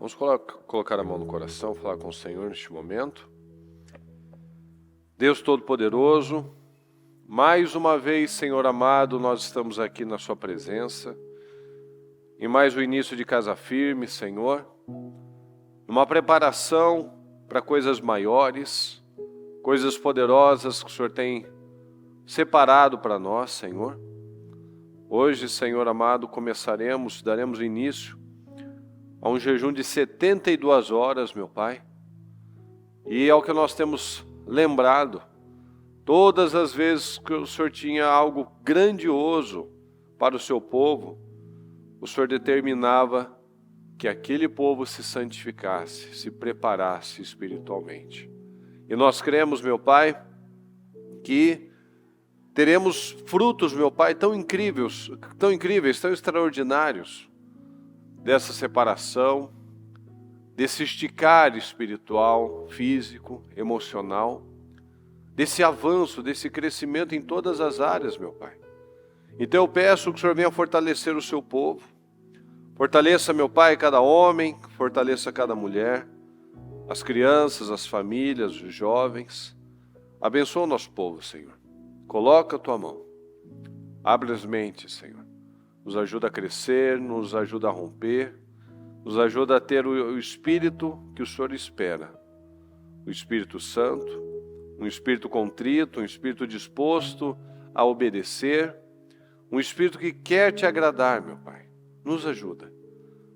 Vamos colocar a mão no coração, falar com o Senhor neste momento. Deus Todo-Poderoso, mais uma vez, Senhor amado, nós estamos aqui na Sua presença, em mais o início de Casa Firme, Senhor, uma preparação para coisas maiores, coisas poderosas que o Senhor tem separado para nós, Senhor. Hoje, Senhor amado, daremos início a um jejum de 72 horas, meu Pai, e é o que nós temos lembrado, todas as vezes que o Senhor tinha algo grandioso para o seu povo, o Senhor determinava que aquele povo se santificasse, se preparasse espiritualmente. E nós cremos, meu Pai, que teremos frutos, meu Pai, tão incríveis, tão extraordinários, dessa separação, desse esticar espiritual, físico, emocional, desse avanço, desse crescimento em todas as áreas, meu Pai. Então eu peço que o Senhor venha fortalecer o seu povo, fortaleça, meu Pai, cada homem, fortaleça cada mulher, as crianças, as famílias, os jovens. Abençoa o nosso povo, Senhor. Coloca a tua mão, abre as mentes, Senhor. Nos ajuda a crescer, nos ajuda a romper, nos ajuda a ter o Espírito que o Senhor espera. O Espírito Santo, um Espírito contrito, um Espírito disposto a obedecer, um Espírito que quer te agradar, meu Pai. Nos ajuda.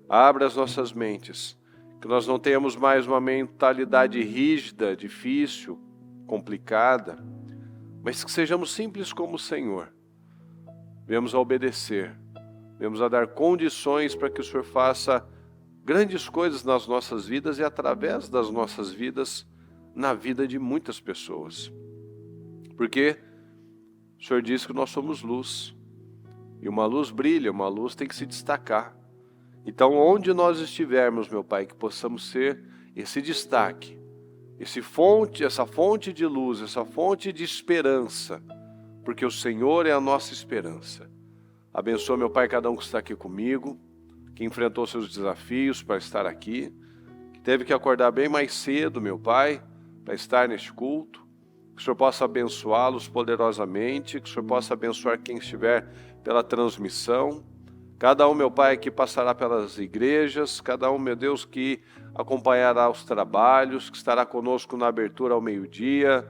Abra as nossas mentes, que nós não tenhamos mais uma mentalidade rígida, difícil, complicada, mas que sejamos simples como o Senhor. Venhamos a obedecer. Venhamos a dar condições para que o Senhor faça grandes coisas nas nossas vidas e através das nossas vidas, na vida de muitas pessoas. Porque o Senhor diz que nós somos luz. E uma luz brilha, uma luz tem que se destacar. Então, onde nós estivermos, meu Pai, que possamos ser esse destaque, essa fonte de luz, essa fonte de esperança, porque o Senhor é a nossa esperança. Abençoa, meu Pai, cada um que está aqui comigo, que enfrentou seus desafios para estar aqui, que teve que acordar bem mais cedo, meu Pai, para estar neste culto. Que o Senhor possa abençoá-los poderosamente, que o Senhor possa abençoar quem estiver pela transmissão. Cada um, meu Pai, que passará pelas igrejas, cada um, meu Deus, que acompanhará os trabalhos, que estará conosco na abertura ao meio-dia,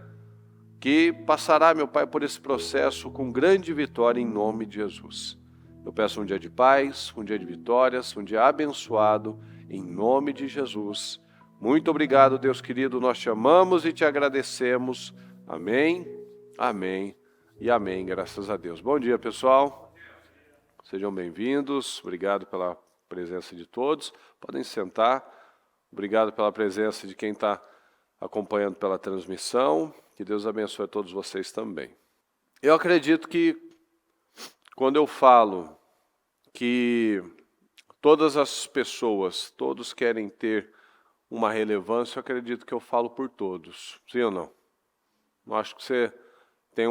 que passará, meu Pai, por esse processo com grande vitória em nome de Jesus. Eu peço um dia de paz, um dia de vitórias, um dia abençoado em nome de Jesus. Muito obrigado, Deus querido, nós te amamos e te agradecemos. Amém, amém e amém, graças a Deus. Bom dia, pessoal. Sejam bem-vindos, obrigado pela presença de todos. Podem sentar. Obrigado pela presença de quem está acompanhando pela transmissão. Que Deus abençoe a todos vocês também. Eu acredito que quando eu falo que todas as pessoas, todos querem ter uma relevância, eu acredito que eu falo por todos. Sim ou não? Não acho que você tem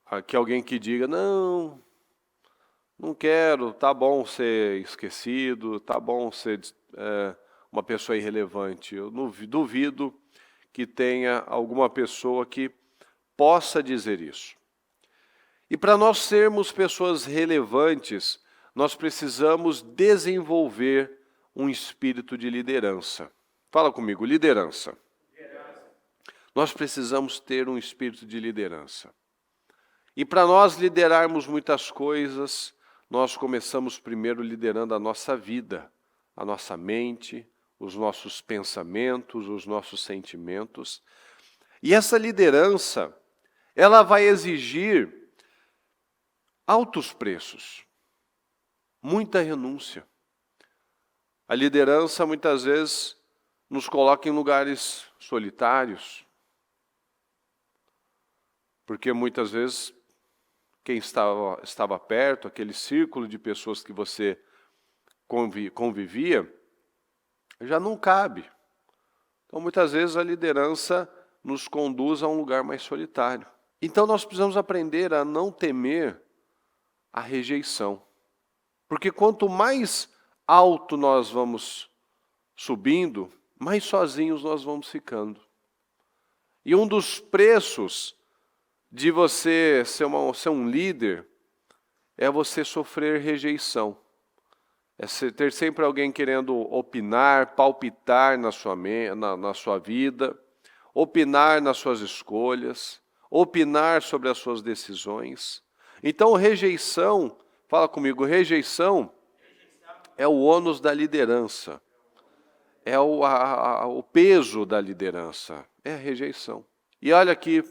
aqui alguém que diga, não quero, tá bom ser esquecido, tá bom ser uma pessoa irrelevante. Eu duvido que tenha alguma pessoa que possa dizer isso. E para nós sermos pessoas relevantes, nós precisamos desenvolver um espírito de liderança. Fala comigo, liderança. Nós precisamos ter um espírito de liderança. E para nós liderarmos muitas coisas, nós começamos primeiro liderando a nossa vida, a nossa mente, os nossos pensamentos, os nossos sentimentos. E essa liderança, ela vai exigir altos preços, muita renúncia. A liderança muitas vezes nos coloca em lugares solitários, porque muitas vezes quem estava perto, aquele círculo de pessoas que você convivia, já não cabe. Então, muitas vezes, a liderança nos conduz a um lugar mais solitário. Então, nós precisamos aprender a não temer a rejeição. Porque quanto mais alto nós vamos subindo, mais sozinhos nós vamos ficando. E um dos preços de você ser um líder é você sofrer rejeição. É ter sempre alguém querendo opinar, palpitar na sua vida, opinar nas suas escolhas, opinar sobre as suas decisões. Então, rejeição, fala comigo, rejeição é o ônus da liderança. É o peso da liderança, é a rejeição. E olha aqui,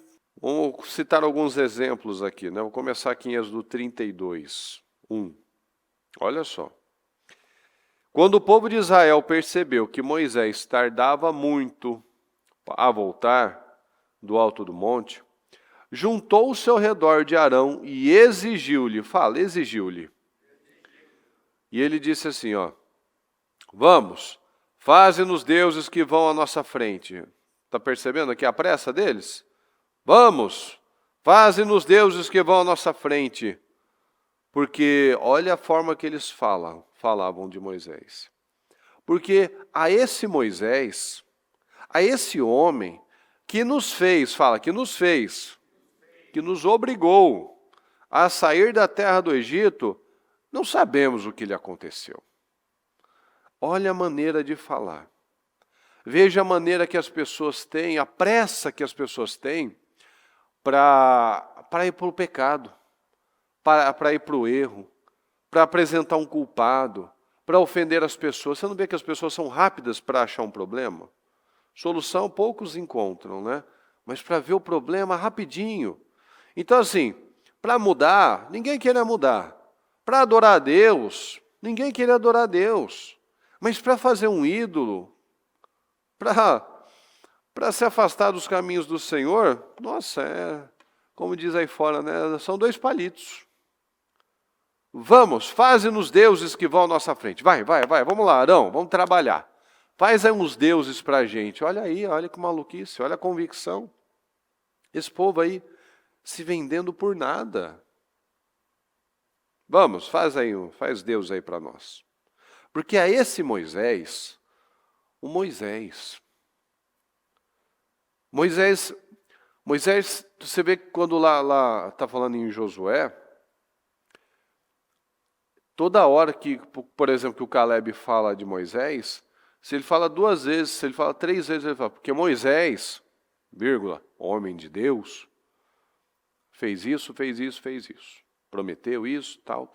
vamos citar alguns exemplos aqui, né? Vou começar aqui em Êxodo 32, 1. Olha só. Quando o povo de Israel percebeu que Moisés tardava muito a voltar do alto do monte, juntou-se ao redor de Arão e exigiu-lhe, exigiu-lhe. E ele disse assim, vamos, faze-nos deuses que vão à nossa frente. Está percebendo aqui a pressa deles? Vamos, faze-nos deuses que vão à nossa frente. Porque olha a forma que eles falavam de Moisés. Porque a esse Moisés, a esse homem que nos fez, que nos obrigou a sair da terra do Egito, não sabemos o que lhe aconteceu. Olha a maneira de falar. Veja a maneira que as pessoas têm, a pressa que as pessoas têm para ir para o pecado, para ir para o erro, para apresentar um culpado, para ofender as pessoas. Você não vê que as pessoas são rápidas para achar um problema? Solução poucos encontram, né? Mas para ver o problema rapidinho. Então assim, para mudar, ninguém quer mudar. Para adorar a Deus, ninguém quer adorar a Deus. Mas para fazer um ídolo, para se afastar dos caminhos do Senhor, nossa, como diz aí fora, né? São 2 palitos. Vamos, faze-nos deuses que vão à nossa frente. Vai, vamos lá, Arão, vamos trabalhar. Faz aí uns deuses para a gente. Olha aí, olha que maluquice, olha a convicção. Esse povo aí se vendendo por nada. Vamos, faz Deus aí para nós. Porque a esse Moisés, Moisés, você vê que quando lá está falando em Josué, toda hora que, por exemplo, que o Caleb fala de Moisés, se ele fala 2 vezes, se ele fala 3 vezes, ele fala, porque Moisés, homem de Deus, fez isso, prometeu isso, tal.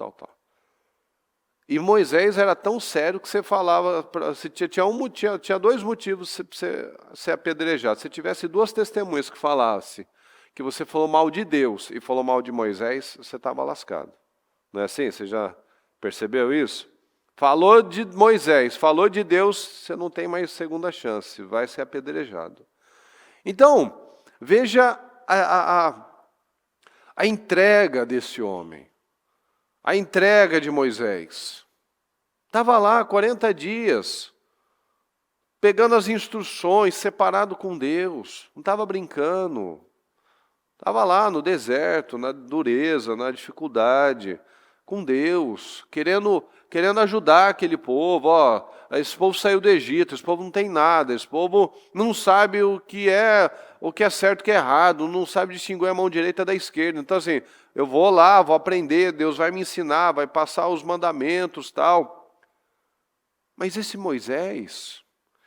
E Moisés era tão sério que você falava, tinha 2 motivos para você ser apedrejado. Se tivesse 2 testemunhas que falasse que você falou mal de Deus e falou mal de Moisés, você estava lascado. Não é assim? Você já percebeu isso? Falou de Moisés, falou de Deus, você não tem mais segunda chance, vai ser apedrejado. Então, veja a entrega desse homem. A entrega de Moisés. Estava lá 40 dias, pegando as instruções, separado com Deus. Não estava brincando. Estava lá no deserto, na dureza, na dificuldade, com Deus, querendo ajudar aquele povo. Esse povo saiu do Egito, esse povo não tem nada, esse povo não sabe o que é certo e o que é errado, não sabe distinguir a mão direita da esquerda. Então assim, eu vou lá, vou aprender, Deus vai me ensinar, vai passar os mandamentos, tal. Mas esse Moisés,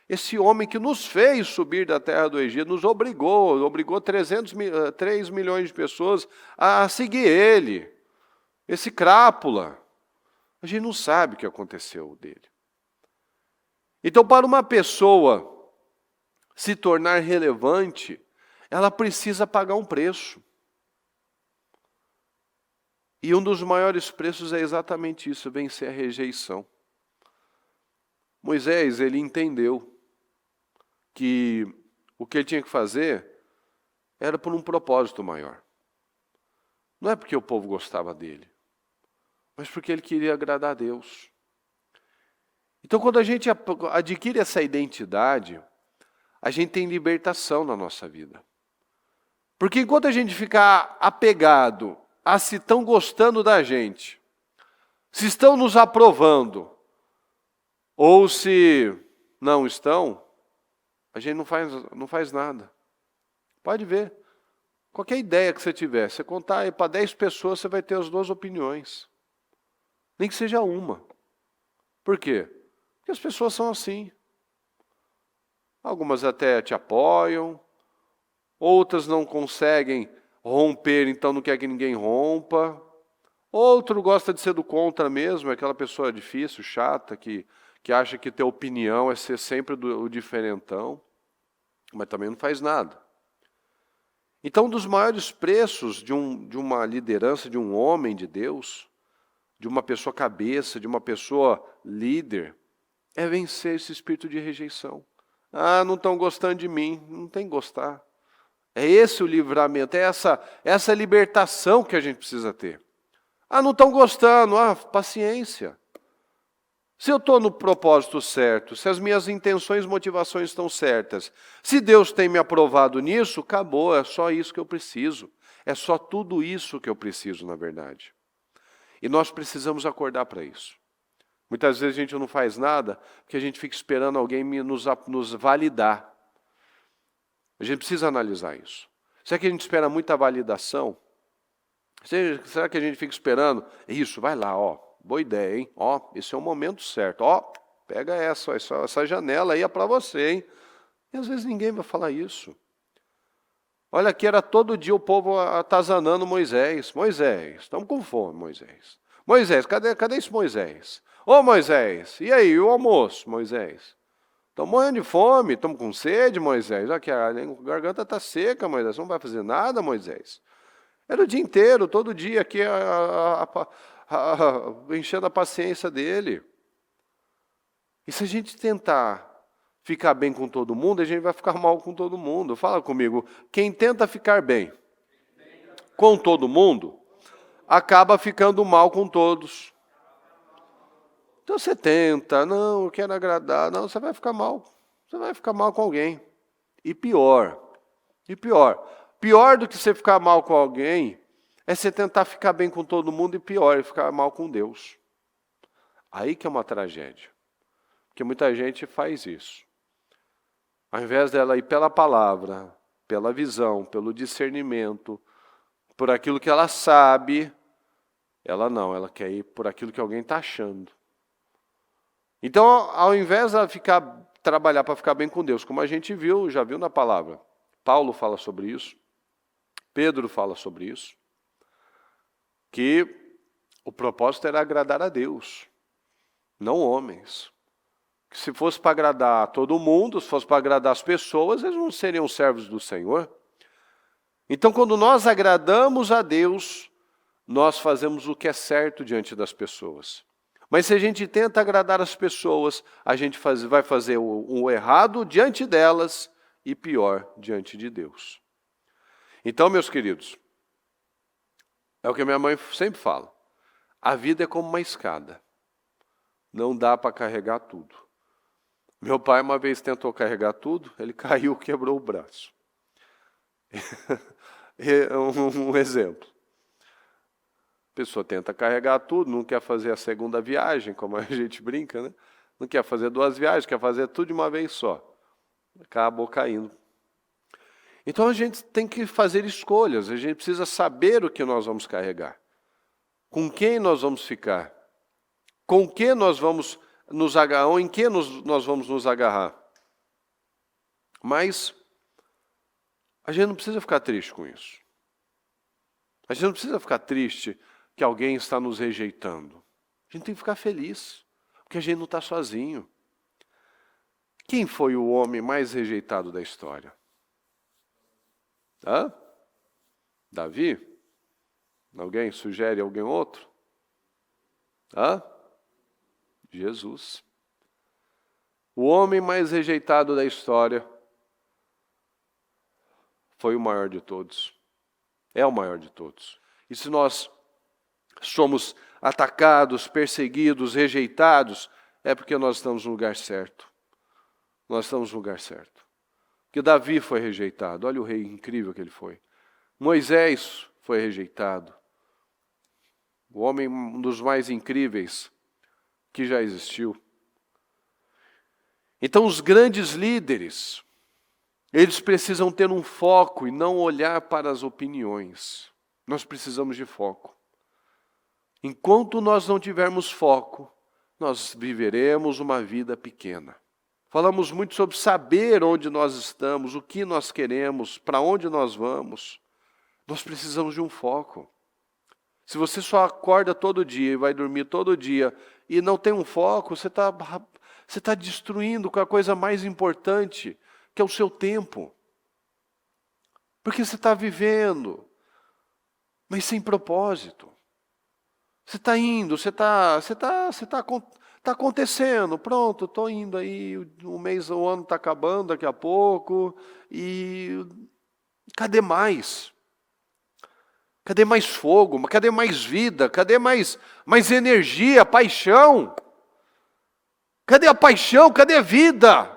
esse homem que nos fez subir da terra do Egito, nos obrigou 3 milhões de pessoas a seguir ele. Esse crápula, a gente não sabe o que aconteceu dele. Então, para uma pessoa se tornar relevante, ela precisa pagar um preço. E um dos maiores preços é exatamente isso, vencer a rejeição. Moisés, ele entendeu que o que ele tinha que fazer era por um propósito maior. Não é porque o povo gostava dele, mas porque ele queria agradar a Deus. Então, quando a gente adquire essa identidade, a gente tem libertação na nossa vida. Porque enquanto a gente ficar apegado a se estão gostando da gente, se estão nos aprovando, ou se não estão, a gente não faz nada. Pode ver. Qualquer ideia que você tiver, você contar aí para 10 pessoas, você vai ter as duas opiniões. Nem que seja uma. Por quê? Porque as pessoas são assim. Algumas até te apoiam, outras não conseguem romper, então não quer que ninguém rompa. Outro gosta de ser do contra mesmo, é aquela pessoa difícil, chata, que acha que ter opinião é ser sempre o diferentão, mas também não faz nada. Então, um dos maiores preços de uma liderança, de um homem de Deus, de uma pessoa cabeça, de uma pessoa líder, é vencer esse espírito de rejeição. Ah, não estão gostando de mim. Não tem que gostar. É esse o livramento, é essa libertação que a gente precisa ter. Ah, não estão gostando. Ah, paciência. Se eu estou no propósito certo, se as minhas intenções e motivações estão certas, se Deus tem me aprovado nisso, acabou, é só isso que eu preciso. É só tudo isso que eu preciso, na verdade. E nós precisamos acordar para isso. Muitas vezes a gente não faz nada porque a gente fica esperando alguém nos validar. A gente precisa analisar isso. Será que a gente espera muita validação? Será que a gente fica esperando? Isso, vai lá, ó, boa ideia, hein? Ó, esse é o momento certo. Ó, pega essa janela aí é para você, hein? E às vezes ninguém vai falar isso. Olha, aqui era todo dia o povo atazanando Moisés. Moisés, estamos com fome, Moisés. Moisés, cadê esse Moisés? Ô Moisés, e aí, o almoço, Moisés? Estamos morrendo de fome, estamos com sede, Moisés. Olha que a garganta está seca, Moisés. Você não vai fazer nada, Moisés. Era o dia inteiro, todo dia aqui, enchendo a paciência dele. E se a gente tentar ficar bem com todo mundo, a gente vai ficar mal com todo mundo. Fala comigo, quem tenta ficar bem com todo mundo, acaba ficando mal com todos. Então você tenta, não, eu quero agradar, não, você vai ficar mal. Você vai ficar mal com alguém. E pior, pior do que você ficar mal com alguém, é você tentar ficar bem com todo mundo e pior, é ficar mal com Deus. Aí que é uma tragédia. Porque muita gente faz isso. Ao invés dela ir pela palavra, pela visão, pelo discernimento, por aquilo que ela sabe, ela quer ir por aquilo que alguém está achando. Então, ao invés de trabalhar para ficar bem com Deus, como a gente já viu na palavra, Paulo fala sobre isso, Pedro fala sobre isso, que o propósito era agradar a Deus, não homens. Que se fosse para agradar todo mundo, se fosse para agradar as pessoas, eles não seriam servos do Senhor. Então, quando nós agradamos a Deus, nós fazemos o que é certo diante das pessoas. Mas se a gente tenta agradar as pessoas, a gente vai fazer o errado diante delas e pior diante de Deus. Então, meus queridos, é o que a minha mãe sempre fala. A vida é como uma escada. Não dá para carregar tudo. Meu pai uma vez tentou carregar tudo, ele caiu, quebrou o braço. Um exemplo. A pessoa tenta carregar tudo, não quer fazer a segunda viagem, como a gente brinca, né? Não quer fazer 2 viagens, quer fazer tudo de uma vez só. Acabou caindo. Então a gente tem que fazer escolhas, a gente precisa saber o que nós vamos carregar. Com quem nós vamos ficar? Com que nós vamos nos agarrar? Ou em que nós vamos nos agarrar? Mas a gente não precisa ficar triste com isso. A gente não precisa ficar triste que alguém está nos rejeitando. A gente tem que ficar feliz, porque a gente não está sozinho. Quem foi o homem mais rejeitado da história? Davi? Alguém sugere alguém outro? Jesus. O homem mais rejeitado da história foi o maior de todos. É o maior de todos. E se nós somos atacados, perseguidos, rejeitados, é porque nós estamos no lugar certo. Nós estamos no lugar certo. Porque Davi foi rejeitado. Olha o rei incrível que ele foi. Moisés foi rejeitado. O homem, um dos mais incríveis que já existiu. Então os grandes líderes, eles precisam ter um foco e não olhar para as opiniões. Nós precisamos de foco. Enquanto nós não tivermos foco, nós viveremos uma vida pequena. Falamos muito sobre saber onde nós estamos, o que nós queremos, para onde nós vamos. Nós precisamos de um foco. Se você só acorda todo dia e vai dormir todo dia e não tem um foco, você está destruindo com a coisa mais importante, que é o seu tempo. Porque você está vivendo, mas sem propósito. Você está indo, está acontecendo, pronto, estou indo aí, o ano está acabando daqui a pouco, e cadê mais? Cadê mais fogo? Cadê mais vida? Cadê mais energia, paixão? Cadê a paixão? Cadê a vida?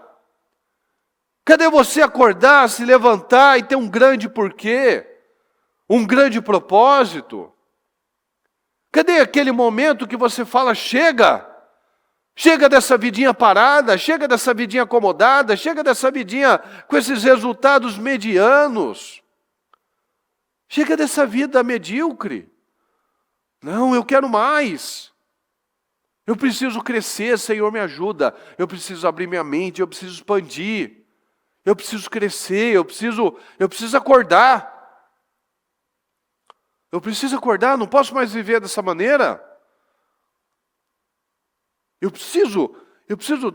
Cadê você acordar, se levantar e ter um grande porquê? Um grande propósito? Cadê aquele momento que você fala, chega? Chega dessa vidinha parada, chega dessa vidinha acomodada, chega dessa vidinha com esses resultados medianos. Chega dessa vida medíocre. Não, eu quero mais. Eu preciso crescer, Senhor, me ajuda. Eu preciso abrir minha mente, eu preciso expandir. Eu preciso crescer, eu preciso acordar. Eu preciso acordar, não posso mais viver dessa maneira. Eu preciso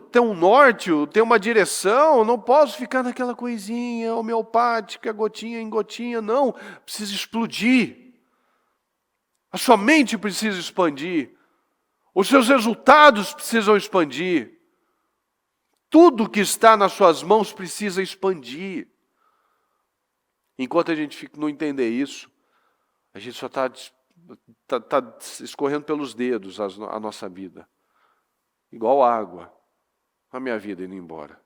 ter um norte, ter uma direção, não posso ficar naquela coisinha homeopática, gotinha em gotinha, não. Preciso explodir. A sua mente precisa expandir. Os seus resultados precisam expandir. Tudo que está nas suas mãos precisa expandir. Enquanto a gente não entender isso, a gente só está escorrendo pelos dedos a nossa vida. Igual água. A minha vida indo embora.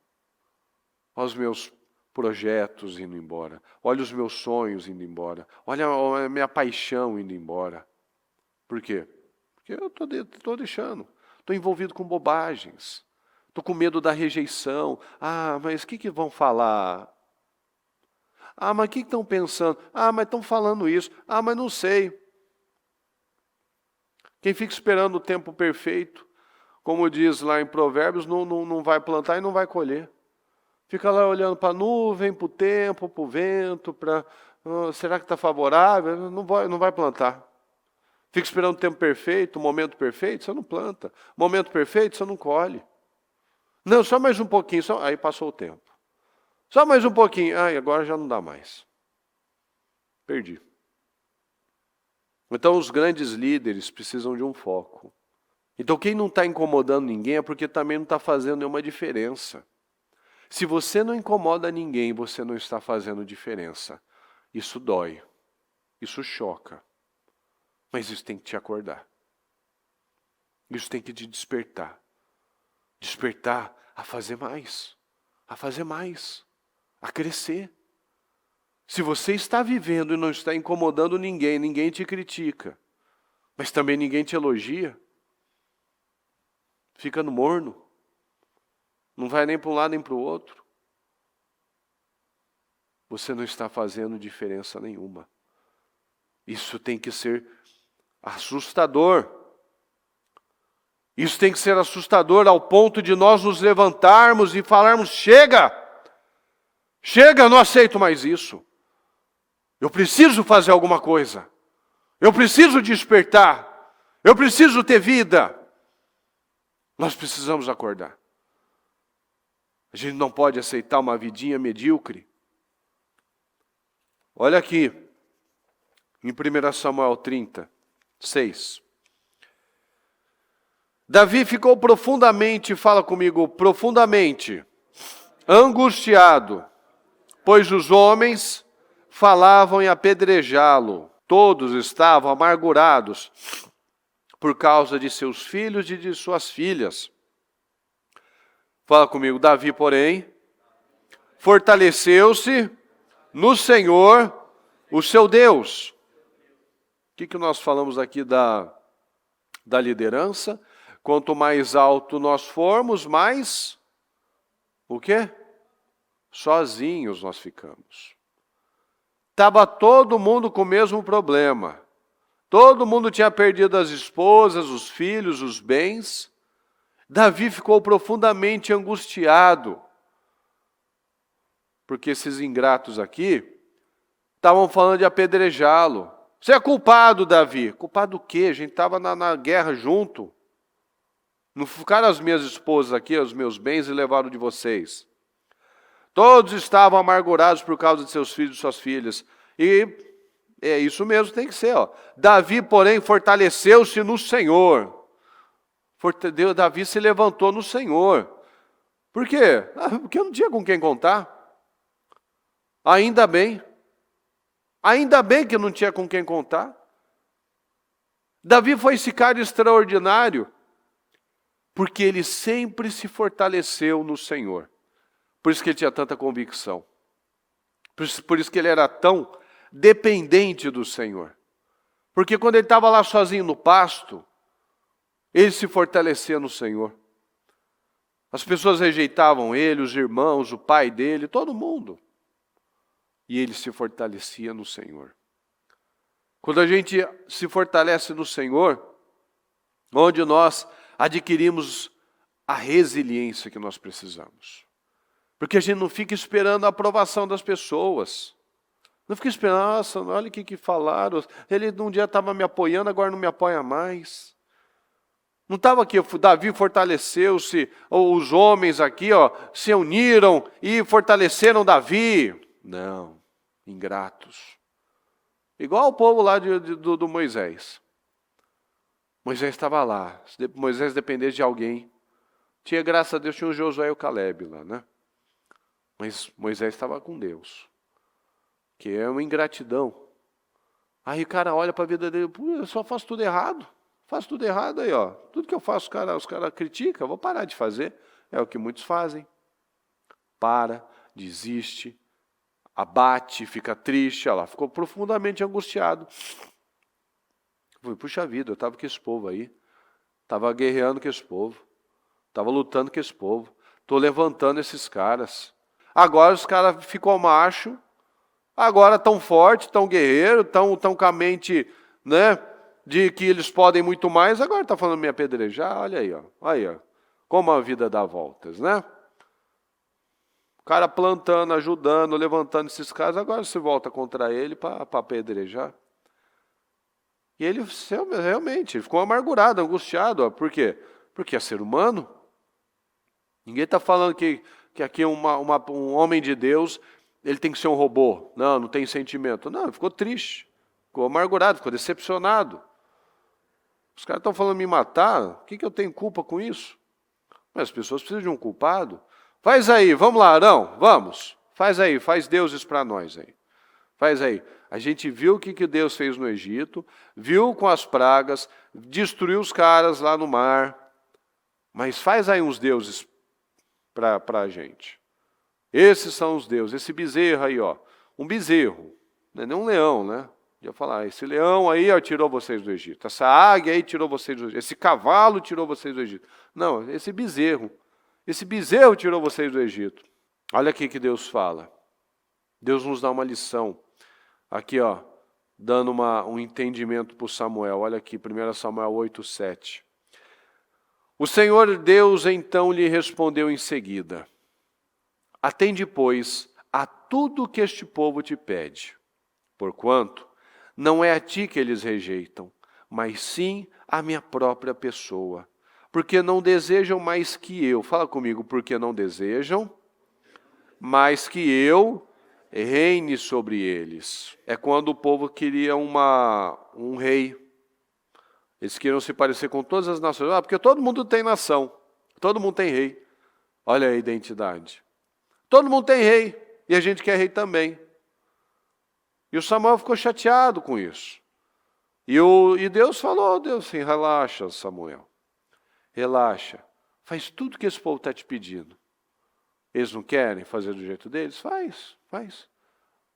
Olha os meus projetos indo embora. Olha os meus sonhos indo embora. Olha a minha paixão indo embora. Por quê? Porque eu estou deixando. Estou envolvido com bobagens. Estou com medo da rejeição. Ah, mas o que vão falar? Ah, mas o que estão pensando? Ah, mas estão falando isso. Ah, mas não sei. Quem fica esperando o tempo perfeito, como diz lá em Provérbios, não vai plantar e não vai colher. Fica lá olhando para a nuvem, para o tempo, para o vento, será que está favorável? Não vai plantar. Fica esperando o tempo perfeito, o momento perfeito, você não planta. Momento perfeito, você não colhe. Não, só mais um pouquinho, aí passou o tempo. Só mais um pouquinho. Agora já não dá mais. Perdi. Então os grandes líderes precisam de um foco. Então quem não está incomodando ninguém é porque também não está fazendo nenhuma diferença. Se você não incomoda ninguém, você não está fazendo diferença. Isso dói. Isso choca. Mas isso tem que te acordar. Isso tem que te despertar. Despertar a fazer mais. A fazer mais. A crescer. Se você está vivendo e não está incomodando ninguém, ninguém te critica, mas também ninguém te elogia, fica no morno, não vai nem para um lado nem para o outro, você não está fazendo diferença nenhuma. Isso tem que ser assustador. Isso tem que ser assustador ao ponto de nós nos levantarmos e falarmos, chega! Chega, eu não aceito mais isso. Eu preciso fazer alguma coisa. Eu preciso despertar. Eu preciso ter vida. Nós precisamos acordar. A gente não pode aceitar uma vidinha medíocre. Olha aqui, em 1 Samuel 30, 6. Davi ficou profundamente, fala comigo, profundamente angustiado, pois os homens falavam em apedrejá-lo. Todos estavam amargurados por causa de seus filhos e de suas filhas. Fala comigo, Davi, porém, fortaleceu-se no Senhor, o seu Deus. O que nós falamos aqui da liderança? Quanto mais alto nós formos, mais O quê? Sozinhos nós ficamos. Estava todo mundo com o mesmo problema. Todo mundo tinha perdido as esposas, os filhos, os bens. Davi ficou profundamente angustiado, porque esses ingratos aqui estavam falando de apedrejá-lo. Você é culpado, Davi. Culpado do quê? A gente estava na guerra junto. Não ficaram as minhas esposas aqui, os meus bens, e levaram de vocês. Todos estavam amargurados por causa de seus filhos e suas filhas. E é isso mesmo, tem que ser. Ó. Davi, porém, fortaleceu-se no Senhor. Davi se levantou no Senhor. Por quê? Porque eu não tinha com quem contar. Ainda bem. Ainda bem que eu não tinha com quem contar. Davi foi esse cara extraordinário, porque ele sempre se fortaleceu no Senhor. Por isso que ele tinha tanta convicção. Por isso que ele era tão dependente do Senhor. Porque quando ele estava lá sozinho no pasto, ele se fortalecia no Senhor. As pessoas rejeitavam ele, os irmãos, o pai dele, todo mundo. E ele se fortalecia no Senhor. Quando a gente se fortalece no Senhor, onde nós adquirimos a resiliência que nós precisamos. Porque a gente não fica esperando a aprovação das pessoas. Não fica esperando, nossa, olha o que falaram. Ele um dia estava me apoiando, agora não me apoia mais. Não estava aqui, Davi fortaleceu-se, os homens aqui se uniram e fortaleceram Davi. Não, ingratos. Igual o povo lá do Moisés. Moisés estava lá. Se Moisés dependesse de alguém, tinha, graças a Deus, tinha o Josué e o Caleb lá, né? Mas Moisés estava com Deus. Que é uma ingratidão. Aí o cara olha para a vida dele, eu só faço tudo errado. Faço tudo errado aí, ó. Tudo que eu faço, os caras criticam, eu vou parar de fazer. É o que muitos fazem. Para, desiste, abate, fica triste. Olha lá, ficou profundamente angustiado. Falei, puxa vida, eu estava com esse povo aí. Estava guerreando com esse povo. Estava lutando com esse povo. Estou levantando esses caras. Agora os caras ficam macho. Agora tão forte, tão guerreiro, tão com a mente, né, de que eles podem muito mais. Agora está falando me apedrejar. Olha aí, ó. Aí, ó. Como a vida dá voltas, né? O cara plantando, ajudando, levantando esses caras. Agora se volta contra ele para apedrejar. E ele realmente ficou amargurado, angustiado. Ó. Por quê? Porque é ser humano. Ninguém está falando que aqui um homem de Deus, ele tem que ser um robô. Não tem sentimento. Não, ele ficou triste, ficou amargurado, ficou decepcionado. Os caras estão falando me matar, o que eu tenho culpa com isso? Mas as pessoas precisam de um culpado. Faz aí, vamos lá, Arão, vamos. Faz aí, faz deuses para nós aí. Faz aí. A gente viu o que Deus fez no Egito, viu com as pragas, destruiu os caras lá no mar. Mas faz aí uns deuses para a gente. Esses são os deuses. Esse bezerro aí, ó, um bezerro, não é nem um leão, né? Ia falar, esse leão aí tirou vocês do Egito. Essa águia aí tirou vocês do Egito. Esse cavalo tirou vocês do Egito. Não, esse bezerro. Esse bezerro tirou vocês do Egito. Olha aqui que Deus fala. Deus nos dá uma lição. Aqui, ó, dando um entendimento para o Samuel. Olha aqui, 1 Samuel 8:7. O Senhor Deus então lhe respondeu em seguida: atende, pois, a tudo que este povo te pede, porquanto não é a ti que eles rejeitam, mas sim a minha própria pessoa, porque não desejam mais que eu. Fala comigo, porque não desejam mais que eu reine sobre eles. É quando o povo queria um rei. Eles queriam se parecer com todas as nações. Porque todo mundo tem nação, todo mundo tem rei. Olha a identidade. Todo mundo tem rei, e a gente quer rei também. E o Samuel ficou chateado com isso. E Deus falou, Deus assim, relaxa, Samuel. Relaxa. Faz tudo que esse povo está te pedindo. Eles não querem fazer do jeito deles? Faz.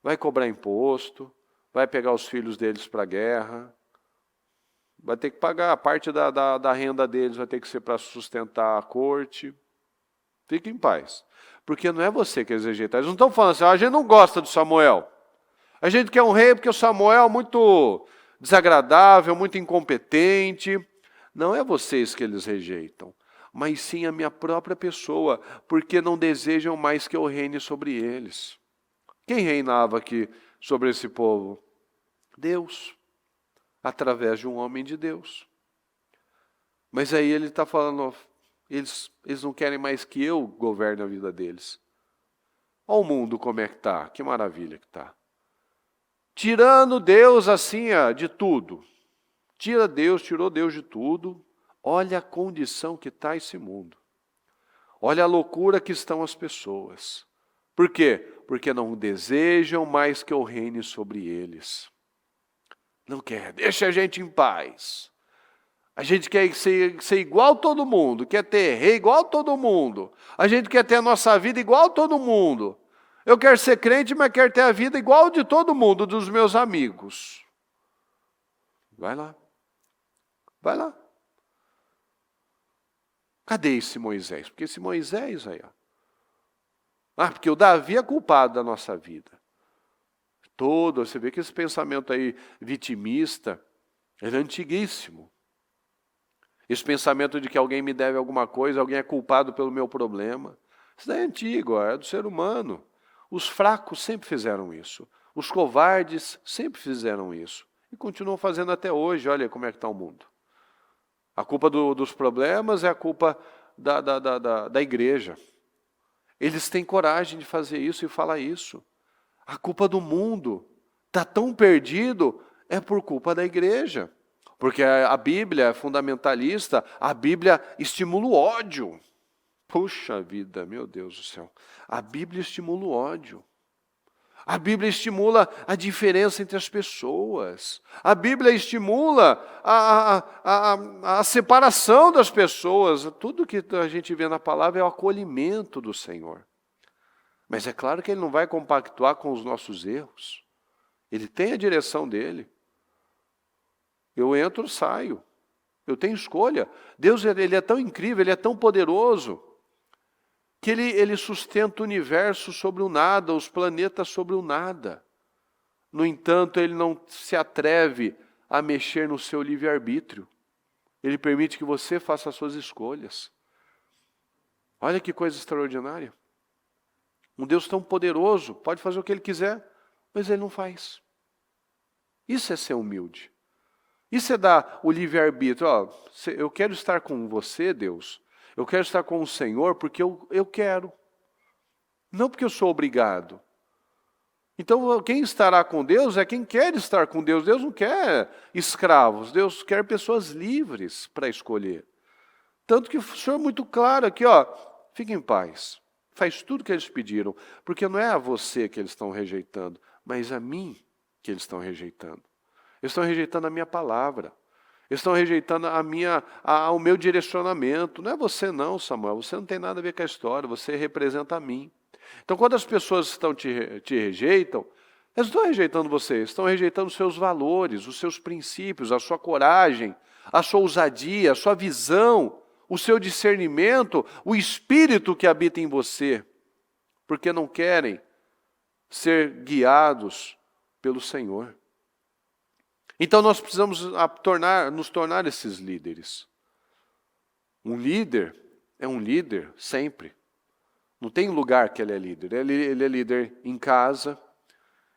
Vai cobrar imposto, vai pegar os filhos deles para a guerra, vai ter que pagar a parte da renda deles, vai ter que ser para sustentar a corte. Fique em paz. Porque não é você que eles rejeitaram. Eles não estão falando assim, a gente não gosta do Samuel. A gente quer um rei porque o Samuel é muito desagradável, muito incompetente. Não é vocês que eles rejeitam, mas sim a minha própria pessoa, porque não desejam mais que eu reine sobre eles. Quem reinava aqui sobre esse povo? Deus, através de um homem de Deus. Mas aí ele está falando, eles não querem mais que eu governe a vida deles. Olha o mundo como é que está, que maravilha que está. Tirando Deus assim de tudo. Tirou Deus de tudo. Olha a condição que está esse mundo. Olha a loucura que estão as pessoas. Por quê? Porque não desejam mais que eu reine sobre eles. Não quer, deixa a gente em paz. A gente quer ser igual a todo mundo, quer ter rei igual a todo mundo. A gente quer ter a nossa vida igual a todo mundo. Eu quero ser crente, mas quero ter a vida igual de todo mundo, dos meus amigos. Vai lá. Vai lá. Cadê esse Moisés? Porque esse Moisés aí, porque o Davi é culpado da nossa vida. Você vê que esse pensamento aí vitimista, ele é antiguíssimo. Esse pensamento de que alguém me deve alguma coisa, alguém é culpado pelo meu problema. Isso daí é antigo, é do ser humano. Os fracos sempre fizeram isso. Os covardes sempre fizeram isso. E continuam fazendo até hoje. Olha como é que está o mundo. A culpa dos problemas é a culpa da igreja. Eles têm coragem de fazer isso e falar isso. A culpa do mundo está tão perdido é por culpa da igreja. Porque a Bíblia é fundamentalista, a Bíblia estimula o ódio. Puxa vida, meu Deus do céu. A Bíblia estimula o ódio. A Bíblia estimula a diferença entre as pessoas. A Bíblia estimula a separação das pessoas. Tudo que a gente vê na palavra é o acolhimento do Senhor. Mas é claro que Ele não vai compactuar com os nossos erros. Ele tem a direção dele. Eu entro, saio. Eu tenho escolha. Deus ele é tão incrível, Ele é tão poderoso, que ele sustenta o universo sobre o nada, os planetas sobre o nada. No entanto, Ele não se atreve a mexer no seu livre-arbítrio. Ele permite que você faça as suas escolhas. Olha que coisa extraordinária. Um Deus tão poderoso, pode fazer o que Ele quiser, mas Ele não faz. Isso é ser humilde. Isso é dar o livre-arbítrio. Eu quero estar com você, Deus. Eu quero estar com o Senhor porque eu quero. Não porque eu sou obrigado. Então, quem estará com Deus é quem quer estar com Deus. Deus não quer escravos. Deus quer pessoas livres para escolher. Tanto que o Senhor é muito claro aqui, fique em paz. Faz tudo o que eles pediram. Porque não é a você que eles estão rejeitando, mas a mim que eles estão rejeitando. Eles estão rejeitando a minha palavra. Eles estão rejeitando o meu direcionamento. Não é você não, Samuel. Você não tem nada a ver com a história. Você representa a mim. Então, quando as pessoas te rejeitam, elas não estão rejeitando você. Estão rejeitando os seus valores, os seus princípios, a sua coragem, a sua ousadia, a sua visão, o seu discernimento, o espírito que habita em você. Porque não querem ser guiados pelo Senhor. Então nós precisamos nos tornar esses líderes. Um líder é um líder sempre. Não tem lugar que ele é líder. Ele é líder em casa,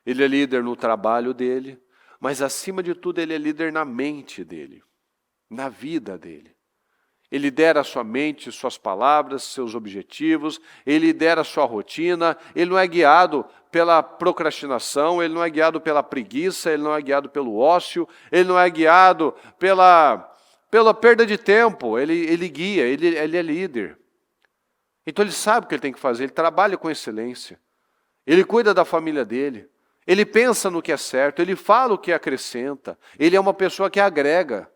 ele é líder no trabalho dele, mas acima de tudo ele é líder na mente dele, na vida dele. Ele lidera a sua mente, suas palavras, seus objetivos, ele lidera a sua rotina, ele não é guiado pela procrastinação, ele não é guiado pela preguiça, ele não é guiado pelo ócio, ele não é guiado pela perda de tempo, ele guia, ele é líder. Então ele sabe o que ele tem que fazer, ele trabalha com excelência, ele cuida da família dele, ele pensa no que é certo, ele fala o que acrescenta, ele é uma pessoa que agrega.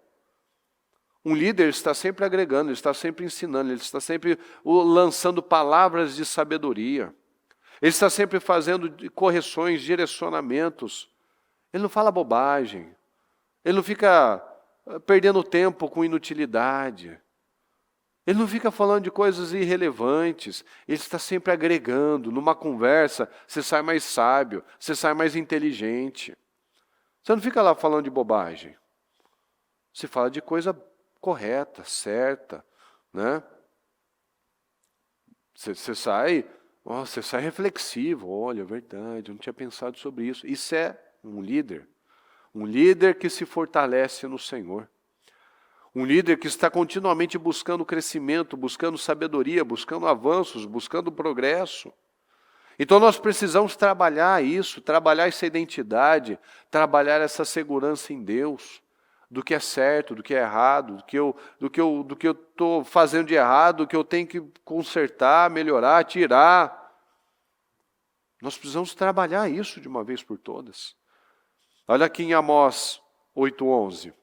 Um líder está sempre agregando, ele está sempre ensinando, ele está sempre lançando palavras de sabedoria. Ele está sempre fazendo correções, direcionamentos. Ele não fala bobagem. Ele não fica perdendo tempo com inutilidade. Ele não fica falando de coisas irrelevantes, ele está sempre agregando. Numa conversa, você sai mais sábio, você sai mais inteligente. Você não fica lá falando de bobagem. Você fala de coisa correta, certa, né? Você sai, você sai reflexivo. Olha, é verdade, eu não tinha pensado sobre isso. Isso é um líder que se fortalece no Senhor. Um líder que está continuamente buscando crescimento, buscando sabedoria, buscando avanços, buscando progresso. Então nós precisamos trabalhar isso, trabalhar essa identidade, trabalhar essa segurança em Deus, do que é certo, do que é errado, do que eu estou fazendo de errado, do que eu tenho que consertar, melhorar, tirar. Nós precisamos trabalhar isso de uma vez por todas. Olha aqui em Amós 8:11.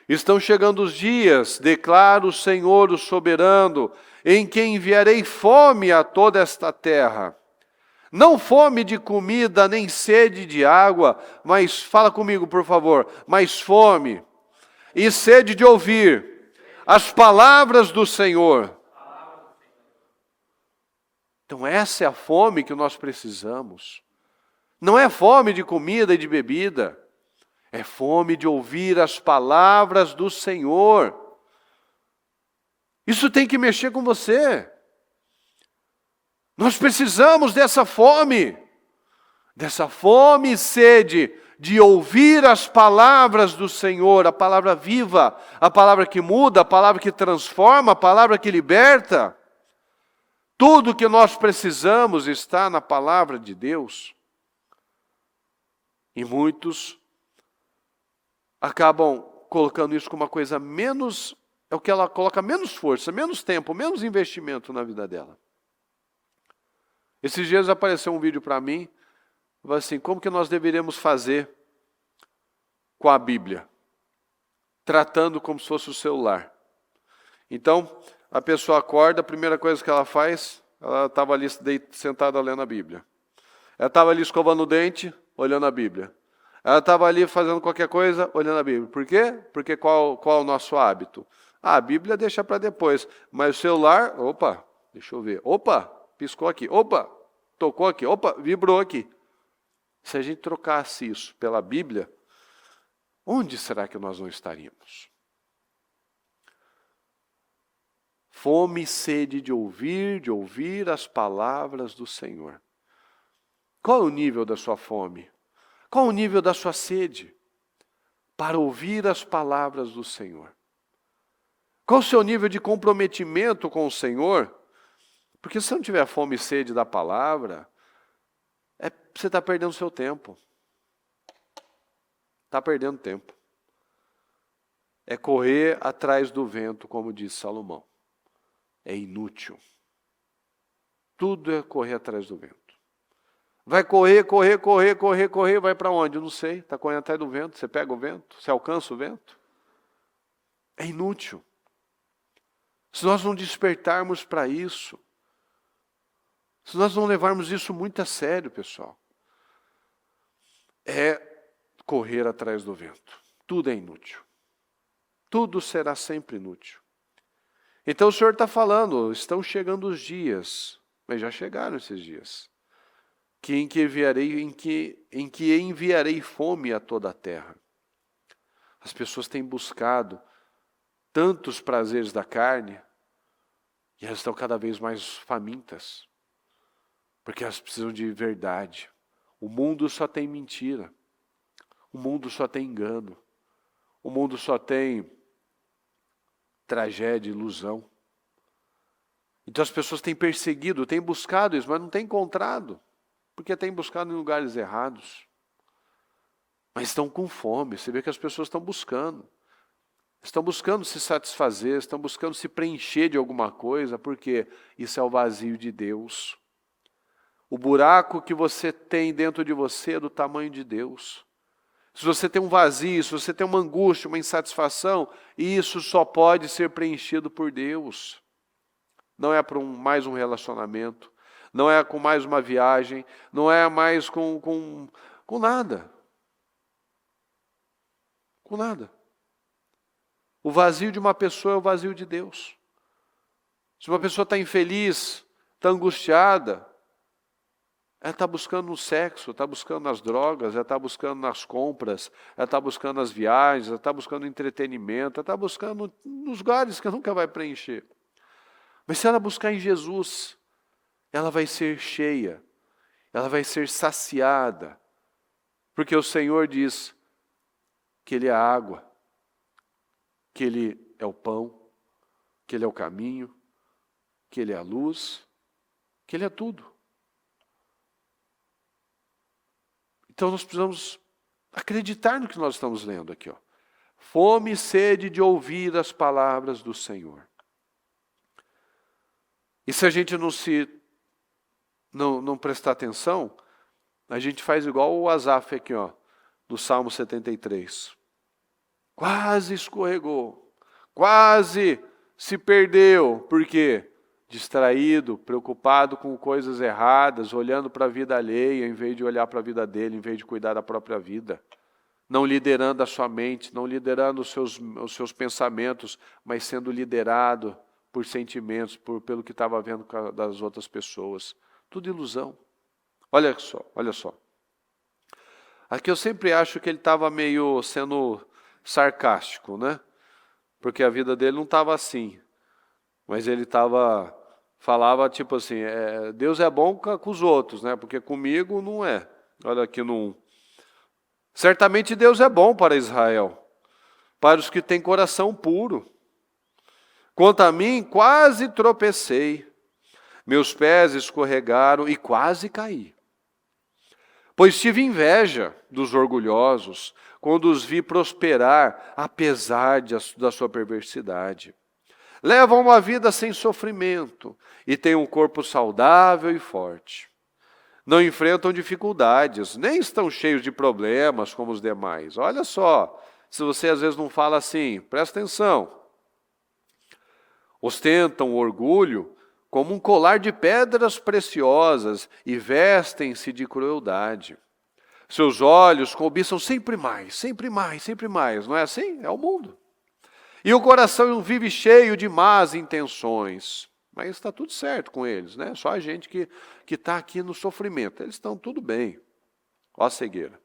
Estão chegando os dias, declara o Senhor, o soberano, em que enviarei fome a toda esta terra. Não fome de comida, nem sede de água, mas, fala comigo por favor, mas fome e sede de ouvir as palavras do Senhor. Então essa é a fome que nós precisamos. Não é fome de comida e de bebida. É fome de ouvir as palavras do Senhor. Isso tem que mexer com você. Nós precisamos dessa fome e sede de ouvir as palavras do Senhor, a palavra viva, a palavra que muda, a palavra que transforma, a palavra que liberta. Tudo que nós precisamos está na palavra de Deus. E muitos acabam colocando isso como uma coisa menos, é o que ela coloca menos força, menos tempo, menos investimento na vida dela. Esses dias apareceu um vídeo para mim, assim, como que nós deveríamos fazer com a Bíblia? Tratando como se fosse o celular. Então, a pessoa acorda, a primeira coisa que ela faz, ela estava ali sentada lendo a Bíblia. Ela estava ali escovando o dente, olhando a Bíblia. Ela estava ali fazendo qualquer coisa, olhando a Bíblia. Por quê? Porque qual é o nosso hábito? A Bíblia deixa para depois. Mas o celular, opa, deixa eu ver. Opa, piscou aqui. Opa, tocou aqui. Opa, vibrou aqui. Se a gente trocasse isso pela Bíblia, onde será que nós não estaríamos? Fome e sede de ouvir as palavras do Senhor. Qual é o nível da sua fome? Qual o nível da sua sede para ouvir as palavras do Senhor? Qual o seu nível de comprometimento com o Senhor? Porque se você não tiver fome e sede da palavra, você está perdendo seu tempo. Está perdendo tempo. É correr atrás do vento, como diz Salomão. É inútil. Tudo é correr atrás do vento. Vai correr, vai para onde? Eu não sei, está correndo atrás do vento, você pega o vento, você alcança o vento. É inútil. Se nós não despertarmos para isso, se nós não levarmos isso muito a sério, pessoal, é correr atrás do vento. Tudo é inútil. Tudo será sempre inútil. Então o Senhor está falando, estão chegando os dias, mas já chegaram esses dias, em que enviarei fome a toda a terra. As pessoas têm buscado tantos prazeres da carne e elas estão cada vez mais famintas, porque elas precisam de verdade. O mundo só tem mentira, o mundo só tem engano, o mundo só tem tragédia, ilusão. Então as pessoas têm perseguido, têm buscado isso, mas não têm encontrado. Porque têm buscado em lugares errados. Mas estão com fome. Você vê que as pessoas estão buscando. Estão buscando se satisfazer, estão buscando se preencher de alguma coisa, porque isso é o vazio de Deus. O buraco que você tem dentro de você é do tamanho de Deus. Se você tem um vazio, se você tem uma angústia, uma insatisfação, isso só pode ser preenchido por Deus. Não é para mais um relacionamento. Não é com mais uma viagem, não é mais com nada. Com nada. O vazio de uma pessoa é o vazio de Deus. Se uma pessoa está infeliz, está angustiada, ela está buscando no sexo, está buscando nas drogas, ela está buscando nas compras, ela está buscando nas viagens, ela está buscando no entretenimento, ela está buscando nos lugares que nunca vai preencher. Mas se ela buscar em Jesus, ela vai ser cheia, ela vai ser saciada, porque o Senhor diz que Ele é a água, que Ele é o pão, que Ele é o caminho, que Ele é a luz, que Ele é tudo. Então nós precisamos acreditar no que nós estamos lendo aqui. Fome e sede de ouvir as palavras do Senhor. E se a gente não prestar atenção, a gente faz igual o Asaf aqui, no Salmo 73. Quase escorregou, quase se perdeu. Por quê? Distraído, preocupado com coisas erradas, olhando para a vida alheia, em vez de olhar para a vida dele, em vez de cuidar da própria vida. Não liderando a sua mente, não liderando os seus pensamentos, mas sendo liderado por sentimentos, pelo que estava vendo das outras pessoas. Tudo ilusão. Olha só. Aqui eu sempre acho que ele estava meio sendo sarcástico, né? Porque a vida dele não estava assim. Mas ele falava tipo assim, Deus é bom com os outros, né? Porque comigo não é. Olha aqui no 1. Certamente Deus é bom para Israel, para os que têm coração puro. Quanto a mim, quase tropecei. Meus pés escorregaram e quase caí. Pois tive inveja dos orgulhosos, quando os vi prosperar, apesar da sua perversidade. Levam uma vida sem sofrimento e têm um corpo saudável e forte. Não enfrentam dificuldades, nem estão cheios de problemas como os demais. Olha só, se você às vezes não fala assim, presta atenção. Ostentam o orgulho como um colar de pedras preciosas e vestem-se de crueldade. Seus olhos cobiçam sempre mais, sempre mais, sempre mais. Não é assim? É o mundo. E o coração vive cheio de más intenções. Mas está tudo certo com eles, né? Só a gente que está aqui no sofrimento. Eles estão tudo bem. Ó a cegueira.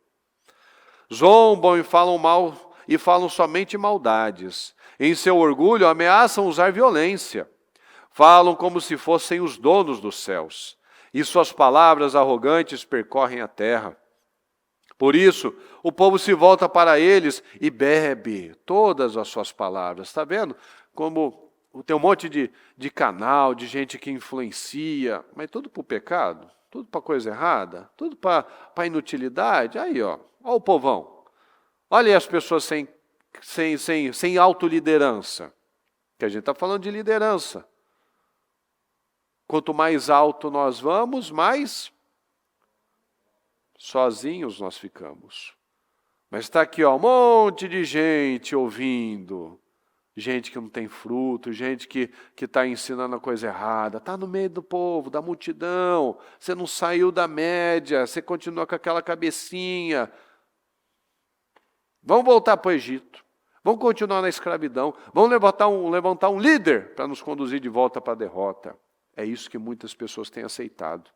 Zombam e falam mal e falam somente maldades. Em seu orgulho ameaçam usar violência. Falam como se fossem os donos dos céus. E suas palavras arrogantes percorrem a terra. Por isso, o povo se volta para eles e bebe todas as suas palavras. Está vendo como tem um monte de canal, de gente que influencia, mas tudo para o pecado, tudo para coisa errada, tudo para inutilidade. Aí, ó o povão. Olha aí as pessoas sem autoliderança. Que a gente está falando de liderança. Quanto mais alto nós vamos, mais sozinhos nós ficamos. Mas está aqui, um monte de gente ouvindo. Gente que não tem fruto, gente que está ensinando a coisa errada. Está no meio do povo, da multidão. Você não saiu da média, você continua com aquela cabecinha. Vamos voltar para o Egito. Vamos continuar na escravidão. Vamos levantar um líder para nos conduzir de volta para a derrota. É isso que muitas pessoas têm aceitado.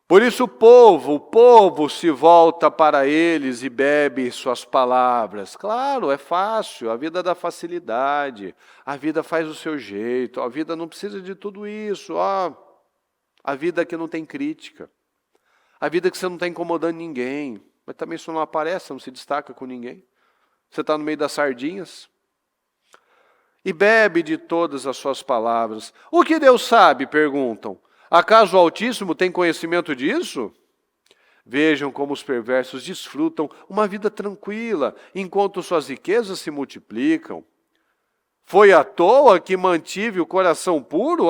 Por isso o povo se volta para eles e bebe suas palavras. Claro, é fácil, a vida dá facilidade, a vida faz o seu jeito, a vida não precisa de tudo isso. A vida que não tem crítica, a vida que você não está incomodando ninguém, mas também isso não aparece, não se destaca com ninguém. Você está no meio das sardinhas. E bebe de todas as suas palavras. O que Deus sabe? Perguntam. Acaso o Altíssimo tem conhecimento disso? Vejam como os perversos desfrutam uma vida tranquila, enquanto suas riquezas se multiplicam. Foi à toa que mantive o coração puro?